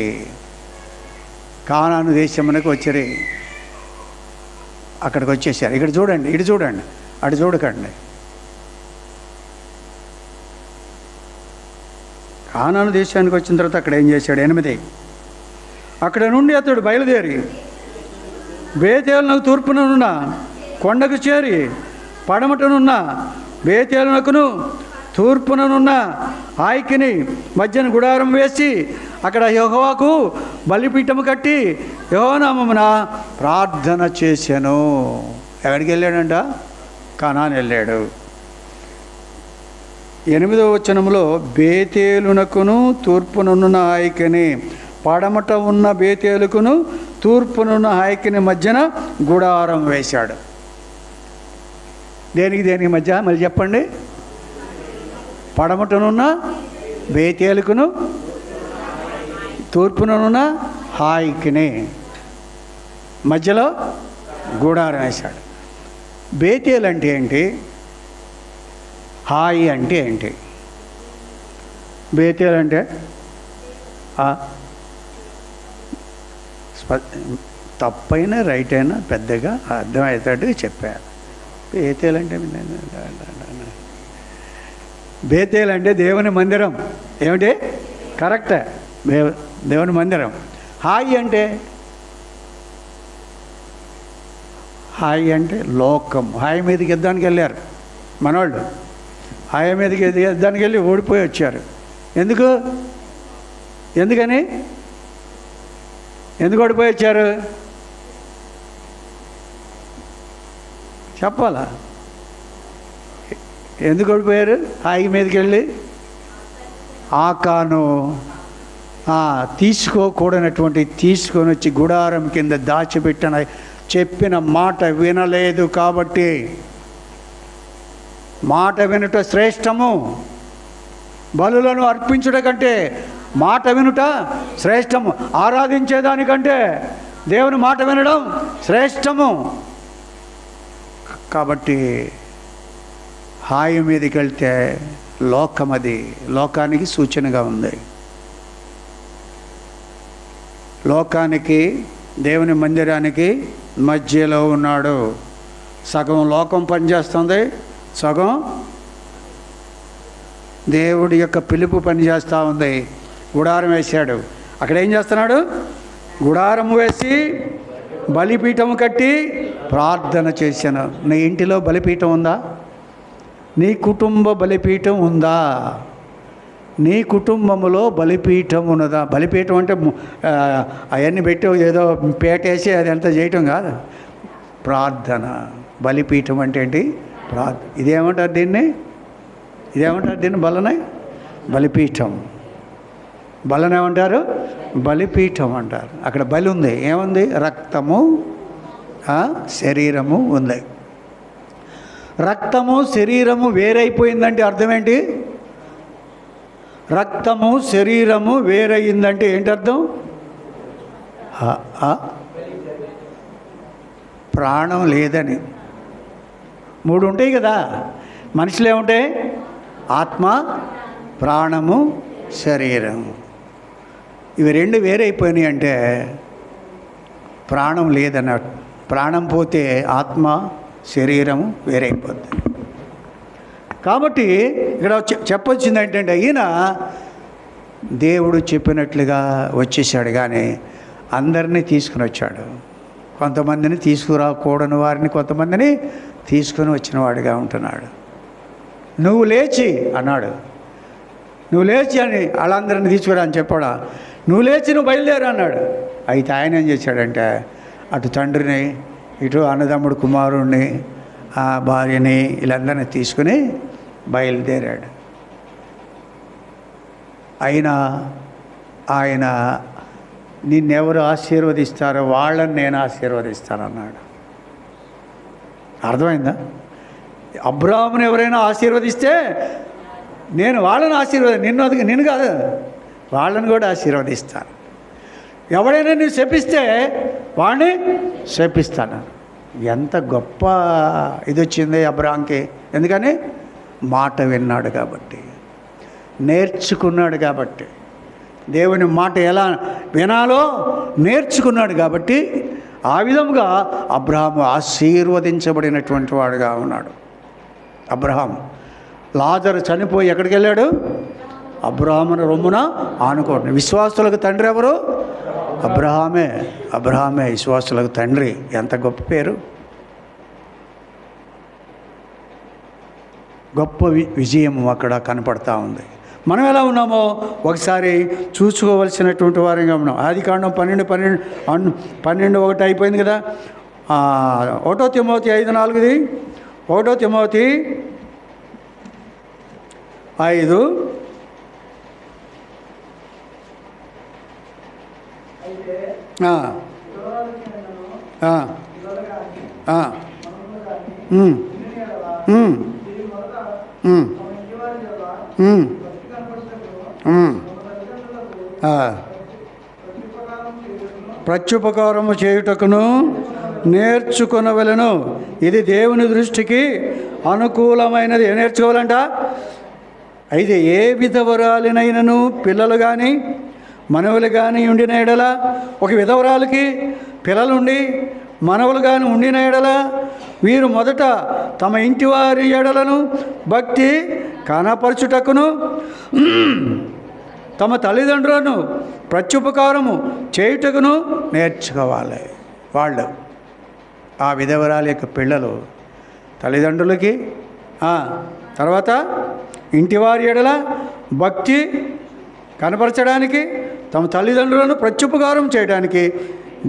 కానాను దేశమునకు వచ్చేరే. అక్కడికి వచ్చేసారు. ఇక్కడ చూడండి, ఇటు చూడండి, అటు చూడకండి. కానాను దేశానికి వచ్చిన తర్వాత అక్కడ ఏం చేశాడు? 8 అక్కడ నుండి అతడు బయలుదేరి బేతేలునకు తూర్పుననున్న కొండకు చేరి పడమటనున్న బేతేలునకును తూర్పుననున్న ఆయకిని మధ్యన గుడారం వేసి అక్కడ యెహోవాకు బలిపీఠము కట్టి యెహోవా నామమున ప్రార్థన చేశాను. ఎక్కడికి వెళ్ళాడంట? కానాను వెళ్ళాడు. 8వ వచనంలో బేతేలునకును తూర్పునున్న ఆయకిని, పడమట ఉన్న బేతేలుకును తూర్పునున్న ఆయకిని మధ్యన గుడారం వేశాడు. దేనికి మధ్య మళ్ళీ చెప్పండి. పడమటనున్న బేతేలుకును తూర్పునున్న హాయికిని మధ్యలో గుడారం వేశాడు. బేతేలు అంటే ఏంటి? హాయి అంటే ఏంటి? బేతేలు అంటే తప్పైనా రైట్ అయినా పెద్దగా అర్థమయ్యేటట్టుగా చెప్పారు. బేతేలు అంటే బేతేలు అంటే దేవుని మందిరం. ఏమిటి? కరెక్టే, దేవుని మందిరం. హాయి అంటే లోకం. హాయి మీదకి యుద్ధానికి వెళ్ళారు మనోళ్ళు. హాయి మీదకి యుద్ధానికి వెళ్ళి ఓడిపోయి వచ్చారు. ఎందుకని ఎందుకు ఓడిపోయి వచ్చారు? చెప్పాలా? ఎందుకు ఓడిపోయారు? హాయి మీదకి వెళ్ళి ఆకాను తీసుకోకూడనటువంటి తీసుకొని వచ్చి గుడారం కింద దాచిపెట్టిన చెప్పిన మాట వినలేదు. కాబట్టి మాట వినుట శ్రేష్టము, బలులను అర్పించుట కంటే మాట వినుట శ్రేష్టము. ఆరాధించేదానికంటే దేవుని మాట వినడం శ్రేష్టము. కాబట్టి హాయి మీదకి వెళ్తే లోకం, అది లోకానికి సూచనగా ఉంది. లోకానికి దేవుని మందిరానికి మధ్యలో ఉన్నాడు. సగం లోకం పనిచేస్తుంది, సగం దేవుడి యొక్క పిలుపు పనిచేస్తూ ఉంది. గుడారం వేశాడు. అక్కడ ఏం చేస్తున్నాడు? గుడారం వేసి బలిపీఠము కట్టి ప్రార్థన చేశాను. నీ ఇంటిలో బలిపీఠం ఉందా? నీ కుటుంబ బలిపీఠం ఉందా? నీ కుటుంబంలో బలిపీఠం ఉన్నదా? బలిపీఠం అంటే అవన్నీ పెట్టి ఏదో పేటేసి అది అంతా చేయటం కాదు. ప్రార్థన. బలిపీఠం అంటే ఏంటి? ఇదేమంటారు దీన్ని? బలనే బలిపీఠం. బలనేమంటారు? బలిపీఠం అంటారు. అక్కడ బలి ఉంది. ఏముంది? రక్తము, శరీరము ఉంది. రక్తము శరీరము వేరైపోయిందంటే అర్థం ఏంటి? రక్తము శరీరము వేరయ్యిందంటే ఏంటి అర్థం? ప్రాణం లేదని. 3 ఉంటాయి కదా మనుషులు. ఏముంటాయి? ఆత్మ, ప్రాణము, శరీరము. ఇవి 2 వేరైపోయినాయి అంటే ప్రాణం లేదన్నట్టు. ప్రాణం పోతే ఆత్మ, శరీరము వేరైపోద్ది. కాబట్టి ఇక్కడ చెప్పొచ్చింది ఏంటంటే ఈయన దేవుడు చెప్పినట్లుగా వచ్చేసాడు, కానీ అందరినీ తీసుకుని వచ్చాడు. కొంతమందిని తీసుకురాకూడని వారిని కొంతమందిని తీసుకుని వచ్చినవాడిగా ఉంటున్నాడు. నువ్వు లేచి అన్నాడు. నువ్వు లేచి అని వాళ్ళందరినీ తీసుకురా అని చెప్పాడా? నువ్వు లేచి నువ్వు బయలుదేరు అన్నాడు. అయితే ఆయన ఏం చేశాడంటే అటు తండ్రిని ఇటు అన్నదమ్ముడు కుమారుణ్ణి ఆ భార్యని వీళ్ళందరినీ తీసుకుని బయలుదేరాడు. ఆయన నిన్నెవరు ఆశీర్వదిస్తారో వాళ్ళని నేను ఆశీర్వదిస్తానన్నాడు. అర్థమైందా? అబ్రాహాముని ఎవరైనా ఆశీర్వదిస్తే నేను వాళ్ళని నిన్ను కాదు, వాళ్ళని కూడా ఆశీర్వదిస్తాను. ఎవడైనా నువ్వు శపిస్తే వాడిని శపిస్తాను. ఎంత గొప్ప ఇది వచ్చింది అబ్రాహాంకి. ఎందుకని? మాట విన్నాడు కాబట్టి, నేర్చుకున్నాడు కాబట్టి, దేవుని మాట ఎలా వినాలో నేర్చుకున్నాడు కాబట్టి ఆ విధముగా అబ్రహాము ఆశీర్వదించబడినటువంటి వాడుగా ఉన్నాడు. అబ్రహాం లాజరు చనిపోయి ఎక్కడికి వెళ్ళాడు? అబ్రహామును రొమ్మున ఆనుకోండి. విశ్వాసులకు తండ్రి ఎవరు? అబ్రహామే విశ్వాసులకు తండ్రి. ఎంత గొప్ప పేరు, గొప్ప విజయం అక్కడ కనపడతా ఉంది. మనం ఎలా ఉన్నామో ఒకసారి చూసుకోవలసినటువంటి వారంగా ఉన్నాం. ఆదికాండం 12:1 అయిపోయింది కదా. 1 తిమోతి 5:4 1 తిమోతి 5 ప్రత్యుపకారము చేయుటకును నేర్చుకొనవలెను. ఇది దేవుని దృష్టికి అనుకూలమైనది. ఏం నేర్చుకోవాలంట? అయితే ఏ విధవరాలినైనను పిల్లలు కానీ మనవులు కానీ ఉండిన ఎడల, ఒక విధవరాలకి పిల్లలుండి మనవులు కానీ ఉండిన ఎడల వీరు మొదట తమ ఇంటి వారి ఎడలను భక్తి కనపరచుటకును తమ తల్లిదండ్రులను ప్రత్యుపకారము చేయుటకును నేర్చుకోవాలి. వాళ్ళు ఆ విధవరాల యొక్క పిల్లలు తల్లిదండ్రులకి, తర్వాత ఇంటివారి ఎడల భక్తి కనపరచడానికి, తమ తల్లిదండ్రులను ప్రత్యుపకారం చేయడానికి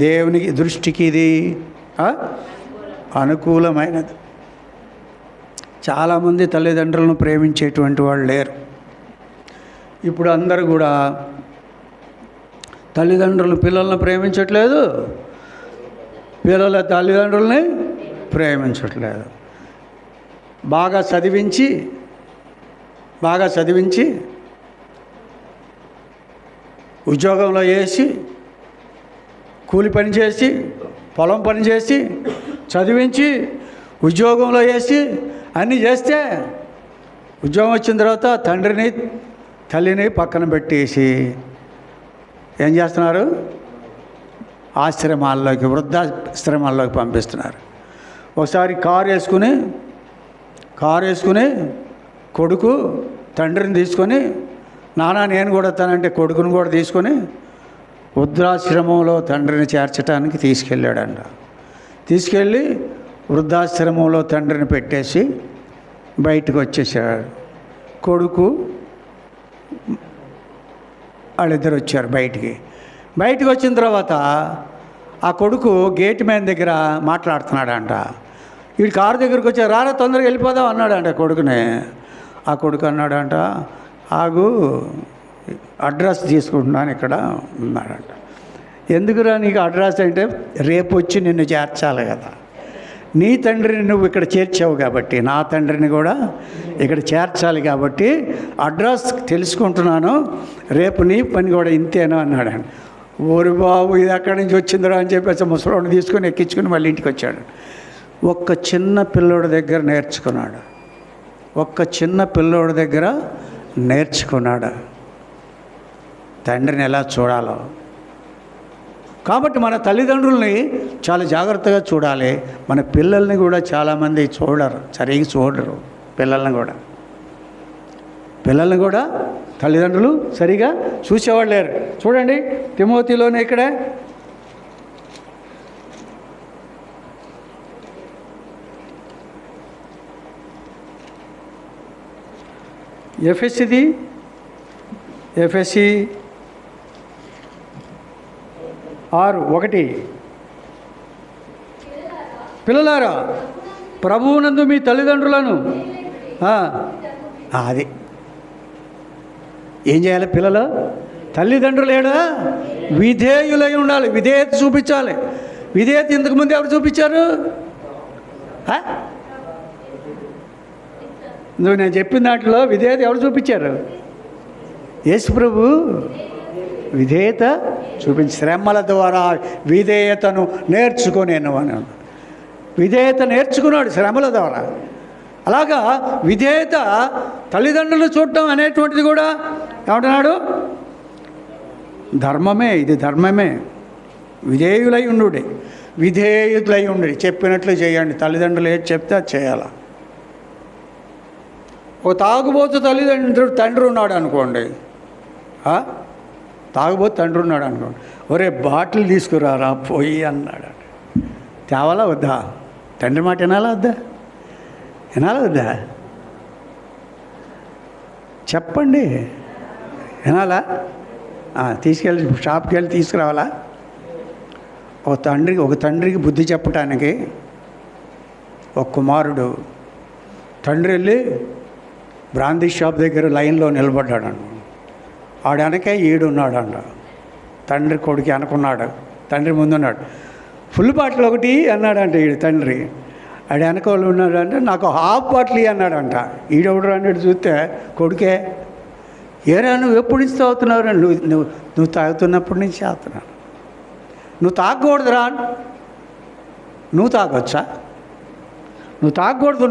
దేవునికి దృష్టికి ఇది అనుకూలమైనది. చాలామంది తల్లిదండ్రులను ప్రేమించేటువంటి వాళ్ళు లేరు. ఇప్పుడు అందరూ కూడా తల్లిదండ్రులు పిల్లలను ప్రేమించట్లేదు, పిల్లల తల్లిదండ్రులని ప్రేమించట్లేదు. బాగా చదివించి ఉద్యోగంలో వేసి, కూలి పని చేసి, పొలం పని చేసి, చదివించి ఉద్యోగంలో వేసి అన్నీ చేస్తే ఉద్యోగం వచ్చిన తర్వాత తండ్రిని తల్లిని పక్కన పెట్టేసి ఏం చేస్తున్నారు? ఆశ్రమాల్లోకి, వృద్ధాశ్రమాల్లోకి పంపిస్తున్నారు. ఒకసారి కారు వేసుకుని కొడుకు తండ్రిని తీసుకొని, నాన్న నేను కూడా తనంటే కొడుకుని కూడా తీసుకొని వృద్ధాశ్రమంలో తండ్రిని చేర్చడానికి తీసుకెళ్ళాడంట. తీసుకెళ్ళి వృద్ధాశ్రమంలో తండ్రిని పెట్టేసి బయటకు వచ్చేసాడు. కొడుకు వాళ్ళిద్దరు వచ్చారు బయటికి వచ్చిన తర్వాత ఆ కొడుకు గేట్ మ్యాన్ దగ్గర మాట్లాడుతున్నాడంట. వీడు కారు దగ్గరికి వచ్చి రారా తొందరగా వెళ్ళిపోదాం అన్నాడంట కొడుకుని. ఆ కొడుకు అన్నాడంట, ఆగు అడ్రస్ తీసుకుంటున్నాను ఇక్కడ ఉన్నాడంట. ఎందుకురా నీకు అడ్రస్ అంటే, రేపు వచ్చి నిన్ను చేర్చాలి కదా, నీ తండ్రిని నువ్వు ఇక్కడ చేర్చావు కాబట్టి నా తండ్రిని కూడా ఇక్కడ చేర్చాలి కాబట్టి అడ్రస్ తెలుసుకుంటున్నాను, రేపు నీ పని కూడా ఇంతేనా అన్నాడు. ఓరి బాబు ఇది ఎక్కడి నుంచి వచ్చిందిరా అని చెప్పేసి ముసలోడిని తీసుకొని ఎక్కించుకుని మళ్ళీ ఇంటికి వచ్చాడు. ఒక్క చిన్న పిల్లోడి దగ్గర నేర్చుకున్నాడు తండ్రిని ఎలా చూడాలో. కాబట్టి మన తల్లిదండ్రుల్ని చాలా జాగ్రత్తగా చూడాలి. మన పిల్లల్ని కూడా చాలామంది సరిగ్గా చూడరు. పిల్లల్ని కూడా తల్లిదండ్రులు సరిగా చూసేవాళ్ళు లేరు. చూడండి తిమోతిలోనే ఇక్కడే ఎఫ్ఎస్సి 6:1 పిల్లలారా ప్రభువునందు మీ తల్లిదండ్రులను అది ఏం చేయాలి పిల్లలు? తల్లిదండ్రులేడా విధేయులై ఉండాలి, విధేయత చూపించాలి. విధేయత ఇంతకుముందు ఎవరు చూపించారు? నువ్వు నేను చెప్పిన దాంట్లో విధేయత ఎవరు చూపించారు? యేసు ప్రభు విధేయత చూపించి శ్రమల ద్వారా విధేయతను నేర్చుకునేను అని. విధేయత నేర్చుకున్నాడు శ్రమల ద్వారా. అలాగా విధేయత తల్లిదండ్రులు చూడటం అనేటువంటిది కూడా ఏమంటున్నాడు? ధర్మమే, ఇది ధర్మమే. విధేయులై ఉండు, విధేయులై ఉండి చెప్పినట్లు చేయండి. తల్లిదండ్రులు ఏది చెప్తే అది చేయాలి. ఓ తాగుబోతు తండ్రి ఉన్నాడు అనుకోండి, తాగుబోతు తండ్రి ఉన్నాడు అనుకోండి, ఒరే బాటిల్ తీసుకురారా పోయి అన్నాడు. తేవాలా వద్దా? తండ్రి మాట వినాలా వద్దా? వినాలా వద్దా? చెప్పండి, వినాలా? తీసుకెళ్ళి షాప్కి వెళ్ళి తీసుకురావాలా? ఒక తండ్రికి బుద్ధి చెప్పటానికి ఒక కుమారుడు తండ్రి వెళ్ళి బ్రాందీ షాప్ దగ్గర లైన్లో నిలబడ్డాడు. ఆడ వెనకే ఈడున్నాడంట. తండ్రి కొడుకు అనుకున్నాడు, తండ్రి ముందున్నాడు. ఫుల్ బాటిల్ ఒకటి అన్నాడంట ఈడు తండ్రి. ఆడ వెనక వాళ్ళు ఉన్నాడంటే నాకు హాఫ్ బాటిల్ అన్నాడంట. ఈడెవడు అన్నాడు చూస్తే కొడుకే, ఏరా నువ్వు ఎప్పటి నుంచి తాగుతున్నావు? నువ్వు తాగుతున్నప్పటి నుంచి తాగుతున్నాను. నువ్వు తాగకూడదురా. నువ్వు తాగొచ్చా? నువ్వు తాగకూడదు.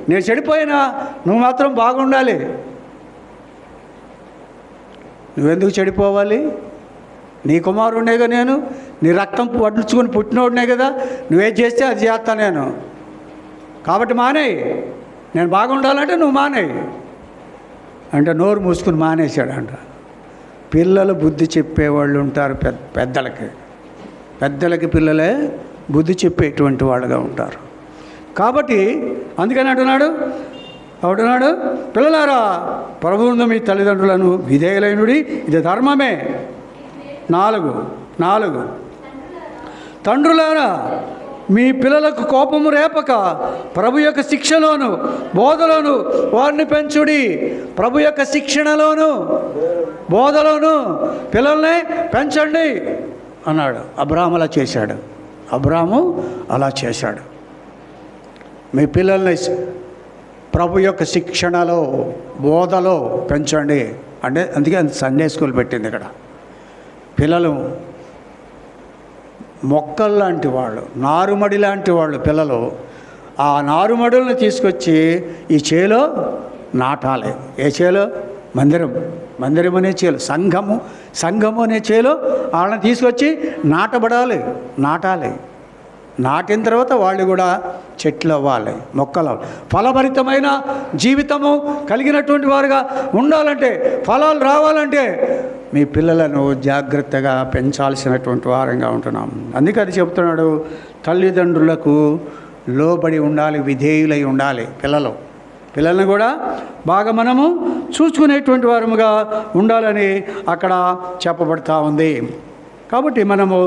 నేను చెడిపోయినా నువ్వు మాత్రం బాగుండాలి. నువ్వెందుకు చెడిపోవాలి? నీ కుమారుడినేగా నేను, నీ రక్తం వడ్డించుకొని పుట్టినోడినే కదా. నువ్వేం చేస్తే అది చేస్తా నేను. కాబట్టి మానేయి. నేను బాగుండాలంటే నువ్వు మానేయి అంటే నోరు మూసుకుని మానేశాడంట. పిల్లలు బుద్ధి చెప్పేవాళ్ళు ఉంటారు. పెద్దలకి పిల్లలే బుద్ధి చెప్పేటువంటి వాళ్ళుగా ఉంటారు. కాబట్టి అందుకని అంటున్నాడు పిల్లలారా ప్రభువునందు మీ తల్లిదండ్రులను విధేయులైనడి, ఇది ధర్మమే. 4 తండ్రులారా మీ పిల్లలకు కోపము రేపక ప్రభు యొక్క శిక్షలోను బోధలోను వారిని పెంచుడి. ప్రభు యొక్క శిక్షణలోను బోధలోను పిల్లల్ని పెంచండి అన్నాడు. అబ్రాహాము అలా చేశాడు. మీ పిల్లల్ని ప్రభు యొక్క శిక్షణలో బోధలో పెంచండి అంటే అందుకే సండే స్కూల్ పెట్టింది ఇక్కడ. పిల్లలు మొక్కలు లాంటి వాళ్ళు, నారుమడి లాంటి వాళ్ళు పిల్లలు. ఆ నారుమడులను తీసుకొచ్చి ఈ చేలో నాటాలి. ఏ చేలో? మందిరం అనే చేలు, సంఘము అనే చేలో వాళ్ళని తీసుకొచ్చి నాటాలి. నాటిన తర్వాత వాళ్ళు కూడా చెట్లు అవ్వాలి, మొక్కలు అవ్వాలి. ఫలభరితమైన జీవితము కలిగినటువంటి వారుగా ఉండాలంటే, ఫలాలు రావాలంటే మీ పిల్లలను జాగ్రత్తగా పెంచాల్సినటువంటి వారంగా ఉంటున్నాం. అందుకే అది చెప్తున్నాడు, తల్లిదండ్రులకు లోబడి ఉండాలి, విధేయులై ఉండాలి. పిల్లల్ని కూడా బాగా మనము చూసుకునేటువంటి వారముగా ఉండాలని అక్కడ చెప్పబడతా ఉంది. కాబట్టి మనము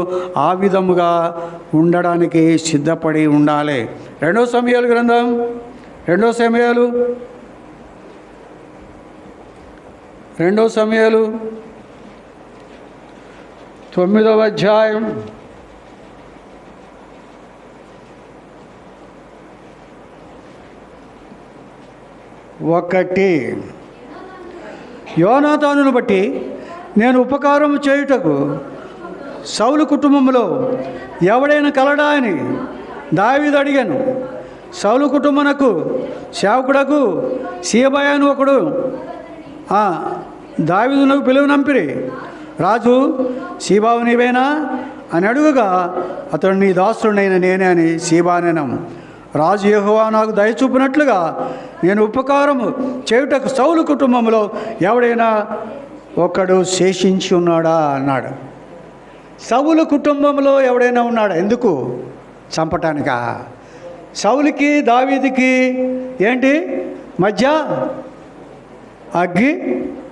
ఆ విధముగా ఉండడానికి సిద్ధపడి ఉండాలి. 2 సమూయేలు గ్రంథం 2 సమూయేలు 9వ అధ్యాయం 1 యోనాతానును బట్టి నేను ఉపకారం చేయుటకు సౌలు కుటుంబంలో ఎవడైనా కలడా అని దావీదు అడిగాను. సౌలు కుటుంబమునకు సేవకుడకు సీబా అని ఒకడు దావీదునకు పిలువనంపిరి. రాజు సీబావు నీవేనా అని అడుగుగా అతడు నీ దాసుడునైన నేనే అని సీబా అనెను. రాజు యెహోవా నాకు దయ చూపినట్లుగా నేను ఉపకారము చేయుటకు సౌలు కుటుంబంలో ఎవడైనా ఒకడు శేషించి ఉన్నాడా అన్నాడు. సౌలు కుటుంబంలో ఎవడైనా ఉన్నాడా? ఎందుకు? చంపటానికా? సౌలుకి దావీదుకి ఏంటి మధ్య? అగ్గి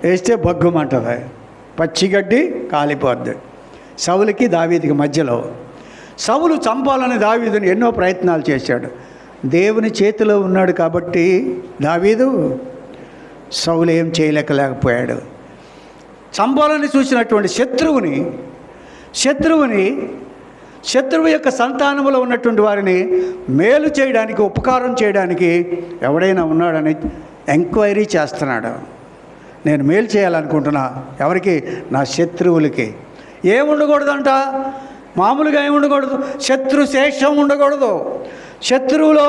వేస్తే బగ్గుమంటుంది, పచ్చిగడ్డి కాలిపోద్ది. సౌలుకి దావీదుకి మధ్యలో. సౌలు చంపాలని దావీదుని ఎన్నో ప్రయత్నాలు చేశాడు. దేవుని చేతిలో ఉన్నాడు కాబట్టి దావీదు సౌలు ఏం చేయలేకపోయాడు. చంపాలని చూసినటువంటి శత్రువు యొక్క సంతానములో ఉన్నటువంటి వారిని మేలు చేయడానికి, ఉపకారం చేయడానికి ఎవడైనా ఉన్నాడని ఎంక్వైరీ చేస్తున్నాడు. నేను మేలు చేయాలనుకుంటున్నా. ఎవరికి? నా శత్రువులకి. ఏముండకూడదంట? మామూలుగా ఏముండకూడదు, శత్రు శేషం ఉండకూడదు. శత్రువులో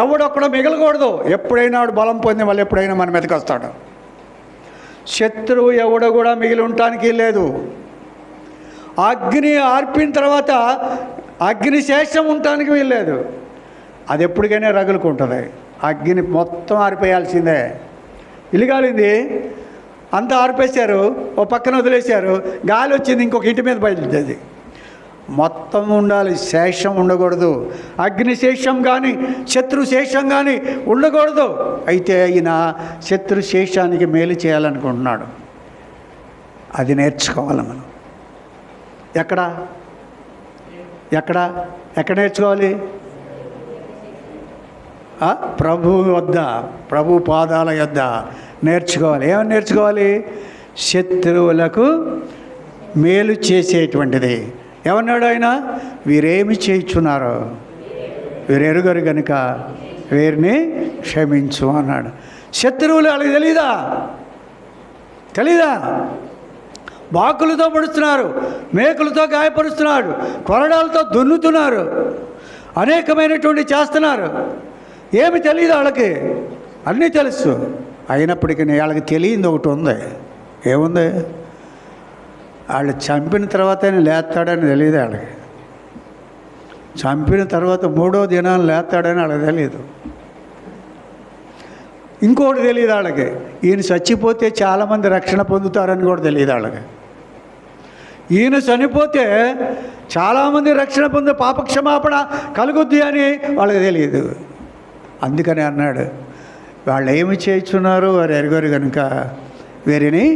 ఎవడొక్కడ మిగలకూడదు. ఎప్పుడైనా వాడు బలం పొంది మళ్ళీ ఎప్పుడైనా మన మీదకి వస్తాడు. శత్రువు ఎవడ కూడా మిగిలి ఉండటానికి లేదు. అగ్ని ఆర్పిన తర్వాత అగ్ని శేషం ఉండటానికి వీల్లేదు. అది ఎప్పటికైనా రగులుకుంటుంది. అగ్ని మొత్తం ఆరిపోయాల్సిందే. ఇల్లు కాలింది, అంతా ఆర్పేశారు, ఓ పక్కన వదిలేశారు, గాలి వచ్చింది, ఇంకొక ఇంటి మీద బయలుదేది. మొత్తం ఉండాలి, శేషం ఉండకూడదు. అగ్ని శేషం కానీ శత్రు శేషం కానీ ఉండకూడదు. అయితే ఈయన శత్రు శేషానికి మేలు చేయాలనుకుంటున్నాడు. అది నేర్చుకోవాలి మనం. ఎక్కడ నేర్చుకోవాలి? ప్రభు పాదాల యొద్ద నేర్చుకోవాలి. ఏమని నేర్చుకోవాలి? శత్రువులకు మేలు చేసేటువంటిది. ఏమన్నాడు ఆయన? వీరేమి చేయుచున్నారో వీరెరుగరు గనుక వీరిని క్షమించు అన్నాడు. శత్రువులు వాళ్ళకి తెలీదా? బాకులతో పడుతున్నారు, మేకులతో గాయపరుస్తున్నాడు, కొరడాలతో దున్నుతున్నారు, అనేకమైనటువంటి చేస్తున్నారు. ఏమి తెలియదు వాళ్ళకి, అన్నీ తెలుసు. అయినప్పటికీ వాళ్ళకి తెలియదు ఒకటి ఉంది. ఏముంది? వాళ్ళు చంపిన తర్వాత ఆయన లేస్తాడని తెలియదు వాళ్ళకి. చంపిన తర్వాత 3వ దినాన్ని లేస్తాడని వాళ్ళకి తెలియదు. ఇంకోటి తెలియదు వాళ్ళకి, ఈయన చచ్చిపోతే చాలామంది రక్షణ పొందుతారని కూడా తెలియదు వాళ్ళకి. ఈయన చనిపోతే చాలామంది రక్షణ పొందే పాపక్షమాపణ కలుగుద్ది అని వాళ్ళకి తెలియదు. అందుకని అన్నాడు, వాళ్ళు ఏమి చేస్తున్నారు వారు ఎరుగరు కనుక వీరిని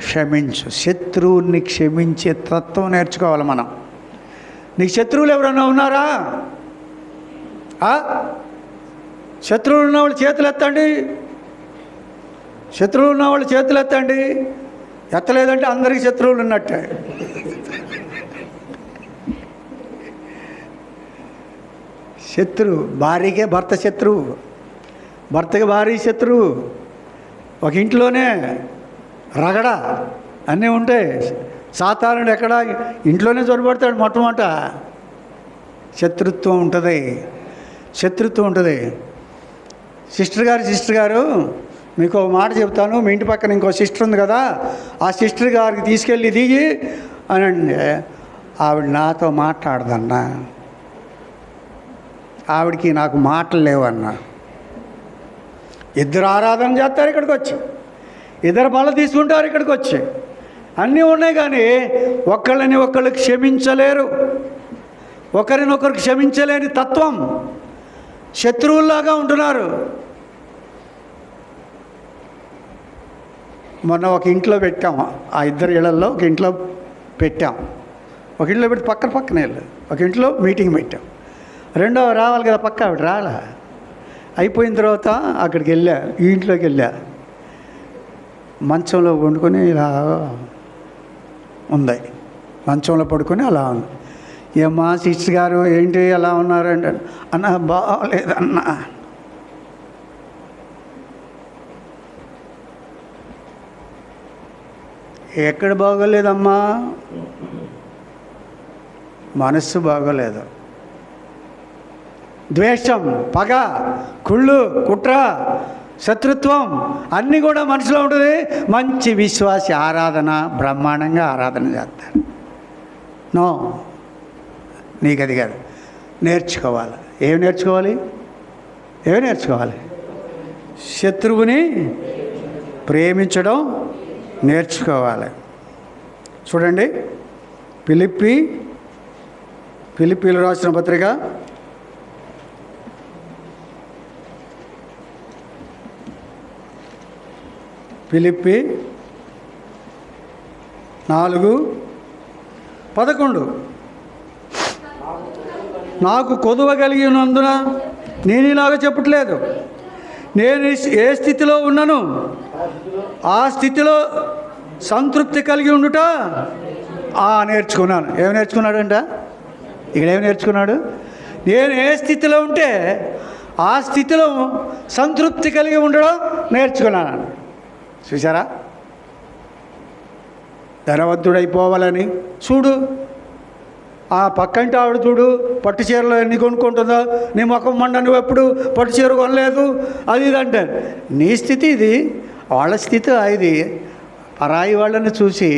క్షమించు. శత్రువుని క్షమించే తత్వం నేర్చుకోవాలి మనం. నీకు శత్రువులు ఎవరన్నా ఉన్నారా? శత్రువులు ఉన్నవాళ్ళు చేతులు ఎత్తండి. శత్రువులు ఉన్నవాళ్ళు చేతులు ఎత్తండి. ఎత్తలేదంటే అందరికీ శత్రువులు ఉన్నట్టే. శత్రువు భార్యకే భర్త శత్రువు, భర్తకి భార్య శత్రువు. ఒక ఇంట్లోనే రగడ అన్నీ ఉంటాయి. సాతానుడు ఎక్కడ? ఇంట్లోనే చొరబడతాడు. మొట్టమొదట శత్రుత్వం ఉంటుంది. సిస్టర్ గారు మీకు ఒక మాట చెప్తాను. మీ ఇంటి పక్కన ఇంకో సిస్టర్ ఉంది కదా, ఆ సిస్టర్ గారికి తీసుకెళ్ళి దిగి అని అంటే ఆవిడ నాతో మాట్లాడదన్నా, ఆవిడకి నాకు మాటలు లేవన్నా. ఇద్దరు ఆరాధన చేస్తారు ఇక్కడికి వచ్చి, ఇద్దరు బల తీసుకుంటారు ఇక్కడికి వచ్చి, అన్నీ ఉన్నాయి. కానీ ఒకళ్ళని ఒకళ్ళు క్షమించలేరు. ఒకరినొకరు క్షమించలేని తత్వం. శత్రువుల్లాగా ఉంటున్నారు. మొన్న ఒక ఇంట్లో పెట్టాం, ఆ ఇద్దరు ఇళ్లలో ఒక ఇంట్లో పెట్టాం. ఒక ఇంట్లో పెట్టి పక్కనే ఒక ఇంట్లో మీటింగ్ పెట్టాం. రెండో రావాలి కదా పక్క, ఆవిడ రాలా. అయిపోయిన తర్వాత అక్కడికి వెళ్ళా, ఈ ఇంట్లోకి వెళ్ళా. మంచంలో వండుకొని ఇలా ఉంది, మంచంలో పడుకొని అలా ఉంది. ఏమ్మా సిస్టర్ గారు ఏంటి అలా ఉన్నారంటే, అన్న బాగలేదన్నా. ఎక్కడ బాగోలేదమ్మా? మనస్సు బాగోలేదు. ద్వేషం, పగ, కుళ్ళు, కుట్ర, శత్రుత్వం అన్నీ కూడా మనసులో ఉంటుంది. మంచి విశ్వాసి ఆరాధన, బ్రహ్మాండంగా ఆరాధన చేస్తారు. నో, నీకు అది కాదు. నేర్చుకోవాలి. ఏమి నేర్చుకోవాలి? శత్రువుని ప్రేమించడం నేర్చుకోవాలి. చూడండి, ఫిలిప్పీలు రాసిన పత్రిక 4 11 నాకు కొదువ కలిగినందున నేను ఇలాగ చెప్పట్లేదు. నేను ఏ స్థితిలో ఉన్నాను ఆ స్థితిలో సంతృప్తి కలిగి ఉండుట నేర్చుకున్నాను. ఏమి నేర్చుకున్నాడంట? ఇక్కడ ఏమి నేర్చుకున్నాడు? నేను ఏ స్థితిలో ఉంటే ఆ స్థితిలో సంతృప్తి కలిగి ఉండడం నేర్చుకున్నాను. చూసారా? ధనవంతుడైపోవాలని చూడు, ఆ పక్కంటి ఆవిడ చూడు, పట్టు చీరలు ఎన్ని కొనుక్కుంటుందో, నీ ముఖం మండ నువ్వు ఎప్పుడు పట్టు చీర కొనలేదు, అది ఇది అంటారు. నీ స్థితి ఇది, వాళ్ళ స్థితి ఇది. పరాయి వాళ్ళని చూసి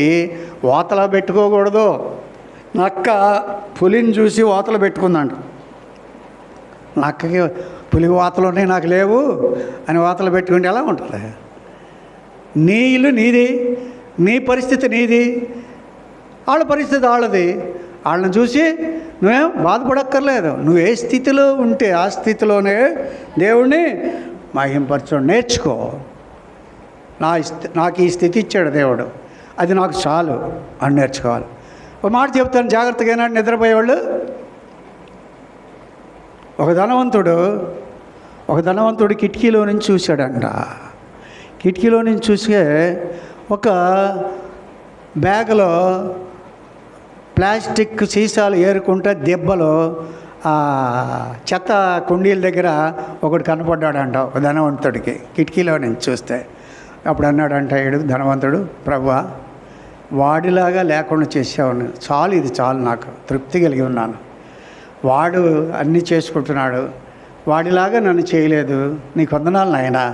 వాతలా పెట్టుకోకూడదు. నక్క పులిని చూసి వాతలు పెట్టుకుందంట. నక్కకి పులి వాతలు ఉన్నాయి, నాకు లేవు అని వాతలు పెట్టుకుంటే ఎలా ఉంటుంది? నీ ఇల్లు నీది, నీ పరిస్థితి నీది, వాళ్ళ పరిస్థితి వాళ్ళది. వాళ్ళని చూసి నువ్వేం బాధపడక్కర్లేదు. నువ్వు ఏ స్థితిలో ఉంటే ఆ స్థితిలోనే దేవుణ్ణి మహింపరచడం నేర్చుకో. నాకు ఈ స్థితి ఇచ్చాడు దేవుడు, అది నాకు చాలు అని నేర్చుకోవాలి. ఒక మాట చెప్తాను జాగ్రత్తగా ఏనాడు నిద్రపోయేవాళ్ళు. ఒక ధనవంతుడు కిటికీలో నుంచి చూశాడంట. కిటికీలో నుంచి చూసే ఒక బ్యాగ్లో ప్లాస్టిక్ సీసాలు ఏరుకుంటా దెబ్బలో చెత్త కుండీల దగ్గర ఒకడు కనపడ్డాడంట ఒక ధనవంతుడికి కిటికీలో నుంచి చూస్తే. అప్పుడు అన్నాడంట ఏడు ధనవంతుడు, ప్రభువా వాడిలాగా లేకుండా చేసావు, చాలు, ఇది చాలు, నాకు తృప్తి కలిగి ఉన్నాను. వాడు అన్నీ చేసుకుంటున్నాడు, వాడిలాగా నన్ను చేయలేదు, నీకు వందనాలు నాయనా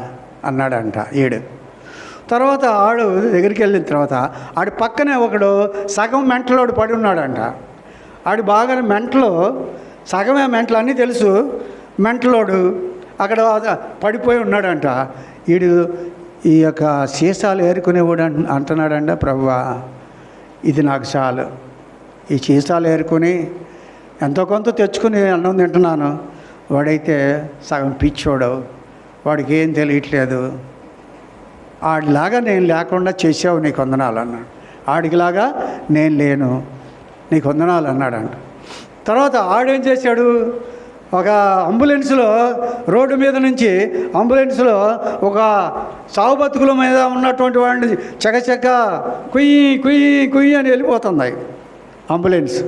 అన్నాడంట ఈడు. తర్వాత ఆడు దగ్గరికి వెళ్ళిన తర్వాత ఆడి పక్కనే ఒకడు సగం మెంటలోడు పడి ఉన్నాడంట. ఆడు బాగా మెంటలో సగమే మెంటలు అన్నీ తెలుసు, మెంటలోడు అక్కడ పడిపోయి ఉన్నాడంట. ఈడు ఈ యొక్క సీసాలు ఏరుకునేవాడు అంటున్నాడంట, ప్రభువా ఇది నాకు చాలు, ఈ సీసాలు ఏరుకుని ఎంతో కొంత తెచ్చుకుని అన్నం తింటున్నాను. వాడైతే సగం పిచ్చోడు, వాడికి ఏం తెలియట్లేదు, ఆడిలాగా నేను లేకుండా చేసావు, నీకు వందనాలు అన్నాడు. ఆడికిలాగా నేను లేను, నీకు వందనాలు అన్నాడంట. తర్వాత ఆడేం చేశాడు, ఒక అంబులెన్స్లో రోడ్డు మీద నుంచి అంబులెన్స్లో ఒక సావు బతుకుల మీద ఉన్నటువంటి వాడిని చకచక కుయ్యి కుయ్యి కుయ్యి అని వెళ్ళిపోతుంది అంబులెన్స్.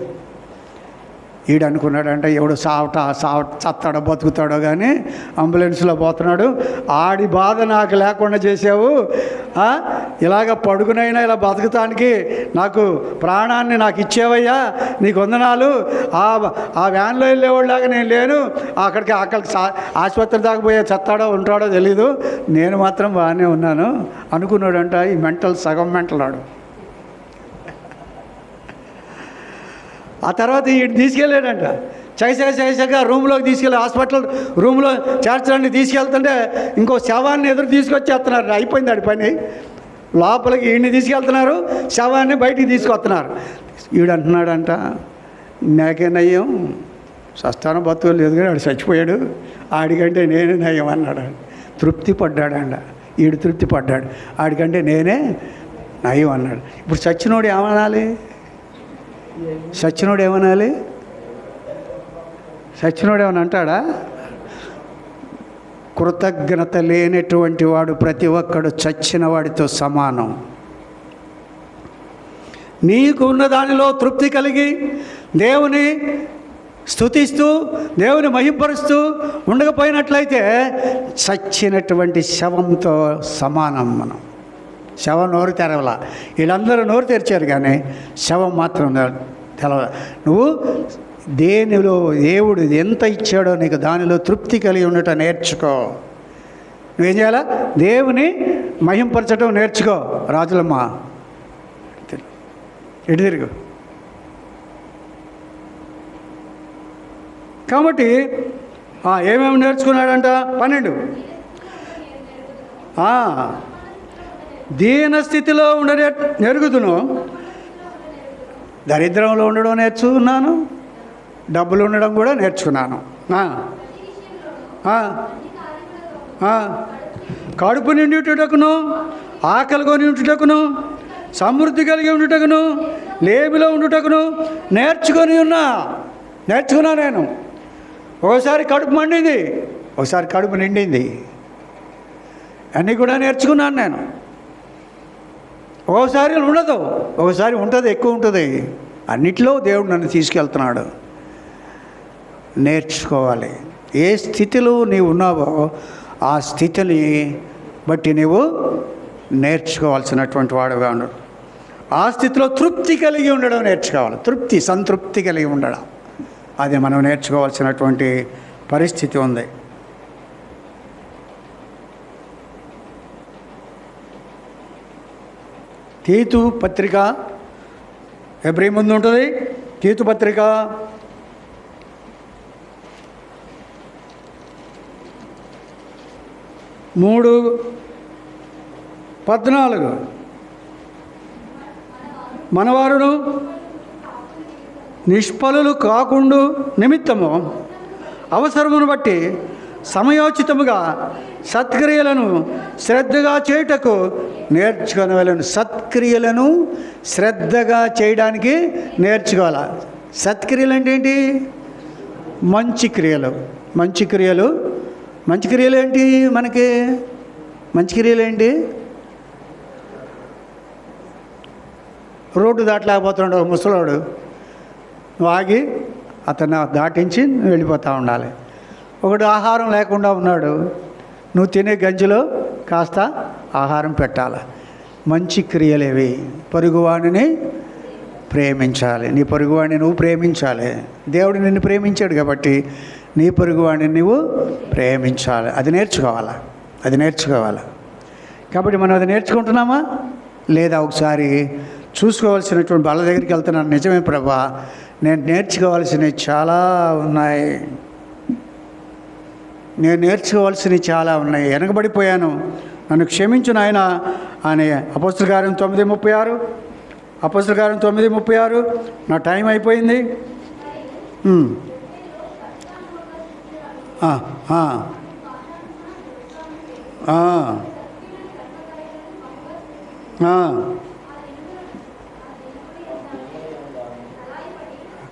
ఈడు అనుకున్నాడంటే ఎవడు చస్తాడో బతుకుతాడో కానీ అంబులెన్స్లో పోతున్నాడు. ఆడి బాధ నాకు లేకుండా చేసావు, ఇలాగ పడుకునైనా ఇలా బతుకుతానికి నాకు ప్రాణాన్ని నాకు ఇచ్చేవయ్యా, నీకు వందనాలు. ఆ వ్యాన్లో వెళ్ళేవాళ్ళలాగా నేను లేను, అక్కడికి ఆసుపత్రి దాకా పోయే చస్తాడో ఉంటాడో తెలీదు, నేను మాత్రం బాగానే ఉన్నాను అనుకున్నాడంట ఈ సగం మెంటల్ వాడు. ఆ తర్వాత ఈయన తీసుకెళ్ళాడంట, చకచక రూమ్లోకి తీసుకెళ్ళి హాస్పిటల్ రూమ్లో చేర్చడానికి తీసుకెళ్తుంటే ఇంకో శవాన్ని ఎదురు తీసుకొచ్చేస్తున్నారు. అయిపోయింది ఆడి పని. లోపలికి ఈయన్ని తీసుకెళ్తున్నారు, శవాన్ని బయటికి తీసుకొస్తున్నారు. ఈడు అంటున్నాడంట, నాకే నయ్యం, సస్తానం బతుకు లేదు కానీ ఆడు చచ్చిపోయాడు, ఆడికంటే నేనే నయ్యం అన్నాడు. తృప్తి పడ్డాడంట ఈడు, తృప్తి పడ్డాడు. ఆడికంటే నేనే నయ్యం అన్నాడు. ఇప్పుడు చచ్చినోడు ఏమనాలి? సచ్చినోడు ఏమనాలి? సచ్చినోడు ఏమని అంటాడా? కృతజ్ఞత లేనటువంటి వాడు ప్రతి ఒక్కడు చచ్చిన వాడితో సమానం. నీకు ఉన్న దానిలో తృప్తి కలిగి దేవుని స్తుతిస్తూ దేవుని మహింపరుస్తూ ఉండకపోయినట్లయితే చచ్చినటువంటి శవంతో సమానం. మనం శవం నోరు తెరవలా, వీళ్ళందరూ నోరు తెరిచారు కానీ శవం మాత్రం తెలవ. నువ్వు దేనిలో దేవుడు ఎంత ఇచ్చాడో నీకు దానిలో తృప్తి కలిగి ఉండటం నేర్చుకో. నువ్వేం చేయాలా? దేవుని మహింపరచడం నేర్చుకో. రాజులమ్మ ఎటు తిరుగు. కాబట్టి ఏమేమి నేర్చుకున్నాడంట? 12 దీన స్థితిలో నెరుగుదును, దరిద్రంలో ఉండడం నేర్చుకున్నాను, డబ్బులు ఉండడం కూడా నేర్చుకున్నాను. కడుపు నిండి ఉంటుటకును, ఆకలి కొని ఉంటుటకును, సమృద్ధి కలిగి ఉంటుటకును లేమిలో ఉండుటకును నేర్చుకున్నా నేను. ఒకసారి కడుపు మండింది, ఒకసారి కడుపు నిండింది, అన్నీ కూడా నేర్చుకున్నాను నేను. ఒకసారి ఉండదు, ఒకసారి ఉంటుంది, ఎక్కువ ఉంటుంది. అన్నిట్లో దేవుడు నన్ను తీసుకెళ్తున్నాడు. నేర్చుకోవాలి. ఏ స్థితిలో నీవు ఉన్నావో ఆ స్థితిని బట్టి నీవు నేర్చుకోవాల్సినటువంటి వాడుగా ఉండడు. ఆ స్థితిలో తృప్తి కలిగి ఉండడం నేర్చుకోవాలి. సంతృప్తి కలిగి ఉండడం, అది మనం నేర్చుకోవాల్సినటువంటి పరిస్థితి ఉంది. తీతు పత్రిక, ఎబ్రీ ముందు ఉంటుంది. తీతు పత్రిక 3:14 మనవారును నిష్ఫలులు కాకుండు నిమిత్తము అవసరమును బట్టి సమయోచితముగా సత్క్రియలను శ్రద్ధగా చేయుటకు నేర్చుకోవలను. సత్క్రియలను శ్రద్ధగా చేయడానికి నేర్చుకోవాలి. సత్క్రియలు అంటే ఏంటి? మంచి క్రియలు. మంచి క్రియలు ఏంటి? మనకి మంచి క్రియలు ఏంటి? రోడ్డు దాటలేకపోతున్నాడు ముసలోడు, ఆగి అతను దాటించి వెళ్ళిపోతూ ఉండాలి. ఒకడు ఆహారం లేకుండా ఉన్నాడు, నువ్వు తినే గంజిలో కాస్త ఆహారం పెట్టాలి. మంచి క్రియలేవి. పొరుగువాడిని ప్రేమించాలి. నీ పొరుగువాడిని నువ్వు ప్రేమించాలి. దేవుడు నిన్ను ప్రేమించాడు కాబట్టి నీ పొరుగువాడిని నువ్వు ప్రేమించాలి. అది నేర్చుకోవాలి. కాబట్టి మనం అది నేర్చుకుంటున్నామా లేదా? ఒకసారి చూసుకోవాల్సినటువంటి వాళ్ళ దగ్గరికి వెళ్తున్నాను. నిజమే ప్రభా, నేను నేర్చుకోవాల్సినవి చాలా ఉన్నాయి. వెనకబడిపోయాను, నన్ను క్షమించు నాయన అని అపోస్తల కార్యం 9:36. నా టైం అయిపోయింది.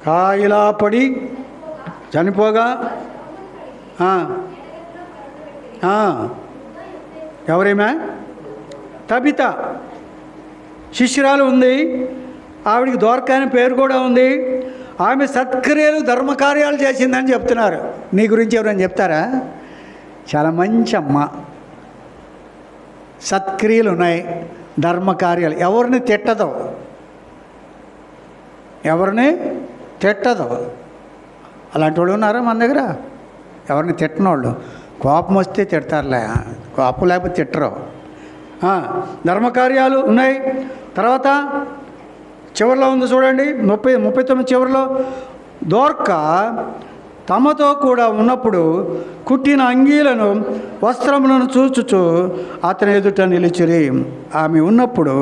కాయిలా పడి చనిపోగా ఎవరేమే? తబిత శిష్యురాలు ఉంది. ఆవిడికి దోర్కా అనే పేరు కూడా ఉంది. ఆమె సత్క్రియలు ధర్మకార్యాలు చేసిందని చెప్తున్నారు. నీ గురించి ఎవరైనా చెప్తారా? చాలా మంచి అమ్మ, సత్క్రియలు ఉన్నాయి, ధర్మకార్యాలు. ఎవరిని తిట్టదు. అలాంటి వాళ్ళు ఉన్నారా మన దగ్గర? ఎవరిని తిట్టనోళ్ళు. కోపం వస్తే తిడతారులే, కోపం లేకపోతే తిట్టరు. ధర్మకార్యాలు ఉన్నాయి. తర్వాత చివరిలో ఉంది చూడండి, 39 చివరిలో, దోర్కా తమతో కూడా ఉన్నప్పుడు కుట్టిన అంగీలను వస్త్రములను చూచుచు అతని ఎదుట నిలిచిరి. ఆమె ఉన్నప్పుడు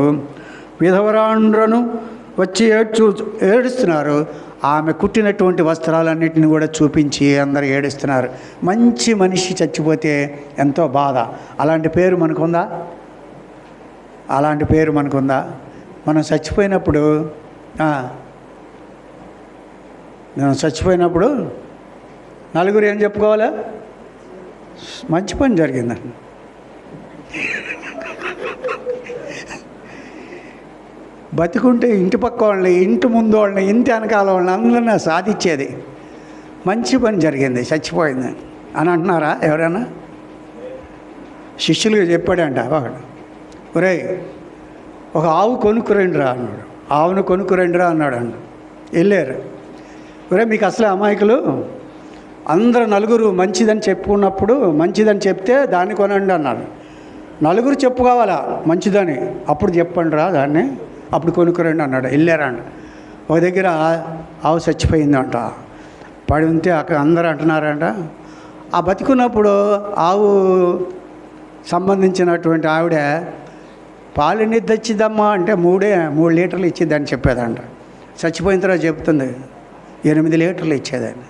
విధవరాండ్రను వచ్చి ఏడుస్తున్నారు. ఆమె కుట్టినటువంటి వస్త్రాలన్నింటిని కూడా చూపించి అందరూ ఏడుస్తున్నారు. మంచి మనిషి చచ్చిపోతే ఎంతో బాధ. అలాంటి పేరు మనకుందా? మనం చచ్చిపోయినప్పుడు నలుగురు ఏం చెప్పుకోవాలా? మంచి పని జరిగిందని. బతికుంటే ఇంటి పక్క వాళ్ళని, ఇంటి ముందు వాళ్ళని, ఇంటి వెనకాల వాళ్ళని అందరినీ సాధించేది. మంచి పని జరిగింది, చచ్చిపోయింది అని అంటున్నారా ఎవరైనా? శిష్యులుగా చెప్పాడంట ఒకడు, ఒరేయ్ ఒక ఆవు కొనుక్కురండిరా అన్నాడు. ఆవును కొనుక్కురండిరా అన్నాడు. వెళ్ళారు. ఒరే మీకు అసలే అమాయకులు, అందరూ నలుగురు మంచిదని చెప్పుకున్నప్పుడు మంచిదని చెప్తే దాన్ని కొనండి అన్నాడు. నలుగురు చెప్పుకోవాలా మంచిదని, అప్పుడు చెప్పండి రా దాన్ని, అప్పుడు కొనుక్కురండి అన్నాడు. వెళ్ళారంట. ఒక దగ్గర ఆవు చచ్చిపోయిందంట. పడి ఉంటే అక్కడ అందరూ అంటున్నారంట, ఆ బతికున్నప్పుడు ఆవు సంబంధించినటువంటి ఆవిడ పాలు ఎన్ని తెచ్చిద్దమ్మా అంటే 3 లీటర్లు ఇచ్చిద్దని చెప్పేదంట. చచ్చిపోయిన తర్వాత చెప్తుంది 8 లీటర్లు ఇచ్చేదాన్ని.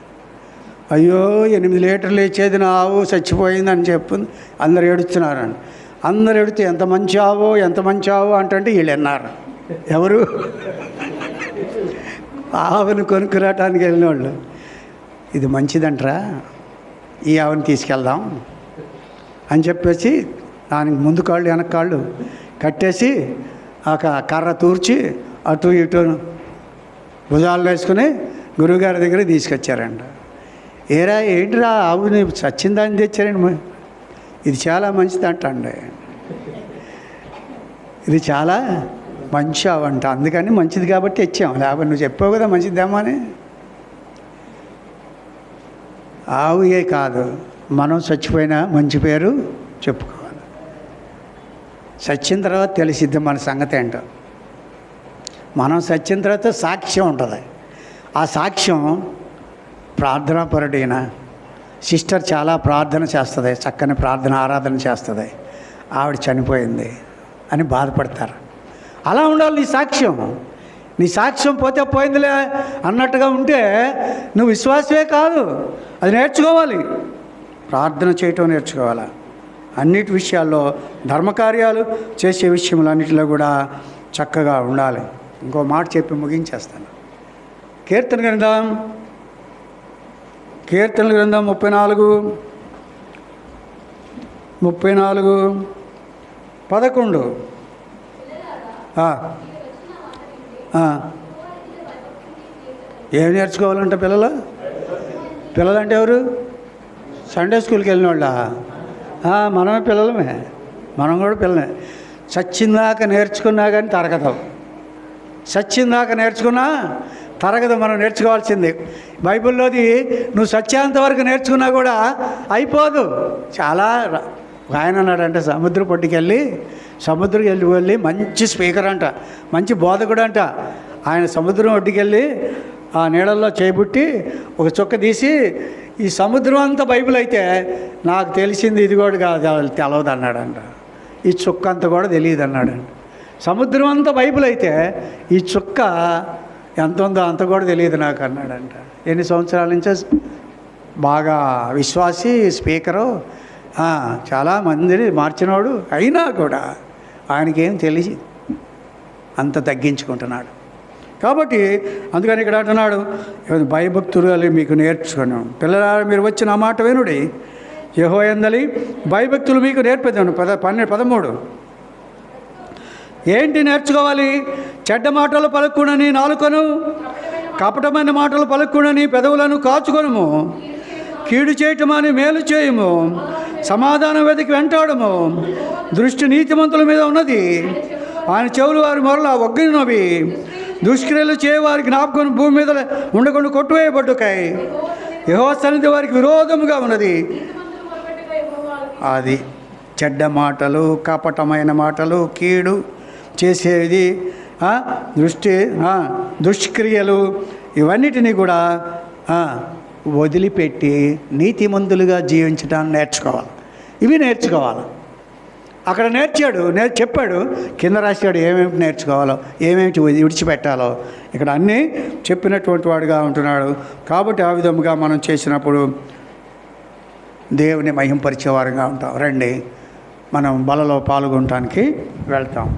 అయ్యో 8 లీటర్లు ఇచ్చేది నా ఆవు చచ్చిపోయిందని చెప్పింది. అందరు ఏడుస్తున్నారండి. అందరు ఏడితే ఎంత మంచి ఆవు అంటే వీళ్ళు అన్నారు. ఎవరు? ఆవును కొనుక్కురావటానికి వెళ్ళిన వాళ్ళు, ఇది మంచిదంటరా, ఈ ఆవుని తీసుకెళ్దాం అని చెప్పేసి దానికి ముందు కాళ్ళు వెనక కాళ్ళు కట్టేసి ఆ కర్ర తూర్చి అటు ఇటు భుజాల్లో వేసుకుని గురువుగారి దగ్గరికి తీసుకొచ్చారంట. ఏరా ఏంటిరా ఆవుని చచ్చిందని తెచ్చారండి, ఇది చాలా మంచిదంట అండి, ఇది చాలా మంచి ఆవంట, అందుకని మంచిది కాబట్టి తెచ్చాం, లేకపోతే నువ్వు చెప్పావు కదా మంచిదేమో అని. ఆవు ఏ కాదు, మనం చచ్చిపోయినా మంచి పేరు చెప్పుకోవాలి. చచ్చిన తర్వాత తెలిసిద్ది మన సంగతి ఏంటో. మనం చచ్చిన తర్వాత సాక్ష్యం ఉంటుంది. ఆ సాక్ష్యం ప్రార్థనాపరుడైన సిస్టర్ చాలా ప్రార్థన చేస్తుంది, చక్కని ప్రార్థన ఆరాధన చేస్తుంది, ఆవిడ చనిపోయింది అని బాధపడతారు. అలా ఉండాలి నీ సాక్ష్యం. నీ సాక్ష్యం పోతే పోయిందిలే అన్నట్టుగా ఉంటే నువ్వు విశ్వాసమే కాదు, అది నేర్చుకోవాలి. ప్రార్థన చేయటం నేర్చుకోవాలి. అన్నిటి విషయాల్లో, ధర్మకార్యాలు చేసే విషయంలో అన్నిటిలో కూడా చక్కగా ఉండాలి. ఇంకో మాట చెప్పి ముగించేస్తాను. కీర్తన గ్రంథం 34:11. ఏం నేర్చుకోవాలంట పిల్లలంటే ఎవరు? సండే స్కూల్కి వెళ్ళిన వాళ్ళ? మనమే పిల్లలమే, మనం కూడా పిల్లలే. చచ్చిందాక నేర్చుకున్నా కానీ తరగదు, చచ్చిందాక నేర్చుకున్నా తరగదు. మనం నేర్చుకోవాల్సింది బైబిల్లోది నువ్వు వరకు నేర్చుకున్నా కూడా అయిపోదు. చాలా ఆయన అన్నాడంటే సముద్రం పట్టుకెళ్ళి మంచి స్పీకర్ అంట, మంచి బోధకుడు అంట. ఆయన సముద్రం ఒడ్డుకెళ్ళి ఆ నీళ్ళల్లో చేబుట్టి ఒక చుక్క తీసి, ఈ సముద్రం అంతా బైబిల్ అయితే నాకు తెలిసింది ఇది కూడా కాదు, తెలవదు అన్నాడంట. ఈ చుక్క అంతా కూడా తెలియదు అన్నాడంట. సముద్రం అంతా బైబిల్ అయితే ఈ చుక్క ఎంత ఉందో అంత కూడా తెలియదు నాకు అన్నాడంట. ఎన్ని సంవత్సరాల నుంచో బాగా విశ్వాసి, స్పీకరు, చాలా మందిని మార్చినవాడు, అయినా కూడా ఆయనకేం తెలిసి అంత తగ్గించుకుంటున్నాడు. కాబట్టి అందుకని ఇక్కడ అంటున్నాడు, భయభక్తులు మీకు నేర్చుకున్నాం. పిల్లలారా మీరు వచ్చిన ఆ మాట వినుడి, యెహోవా యందలి భయభక్తులు మీకు నేర్పేదాను. 13. ఏంటి నేర్చుకోవాలి? చెడ్డ మాటలు పలుకునని నాలుకను, కపటమైన మాటలు పలుకునని పెదవులను కాచుకొనుము, కీడు చేయటమని మేలు చేయము, సమాధానం వెతికి వెంటాడము. దృష్టి నీతిమంతుల మీద ఉన్నది, ఆయన చెవులు వారి మొరల ఒగ్గినవి. దుష్క్రియలు చేయవారి జ్ఞాపకం భూమి మీద ఉండకుండా కొట్టువేయబడ్డుకాయి. యెహోవా సన్నిధి వారికి విరోధముగా ఉన్నది. అది చెడ్డ మాటలు, కపటమైన మాటలు, కీడు చేసేది, దుష్క్రియలు, ఇవన్నిటినీ కూడా వదిలిపెట్టి నీతిమంతులుగా జీవించడాన్ని నేర్చుకోవాలి. ఇవి నేర్చుకోవాలి. అక్కడ చెప్పాడు, కింద రాశాడు ఏమేమి నేర్చుకోవాలో, ఏమేమి విడిచిపెట్టాలో. ఇక్కడ అన్నీ చెప్పినటువంటి వాడుగా ఉంటున్నాడు. కాబట్టి ఆ విధముగా మనం చేసినప్పుడు దేవుని మహింపరిచేవారుగా ఉంటాం. రండి మనం బలలో పాల్గొనటానికి వెళ్తాం.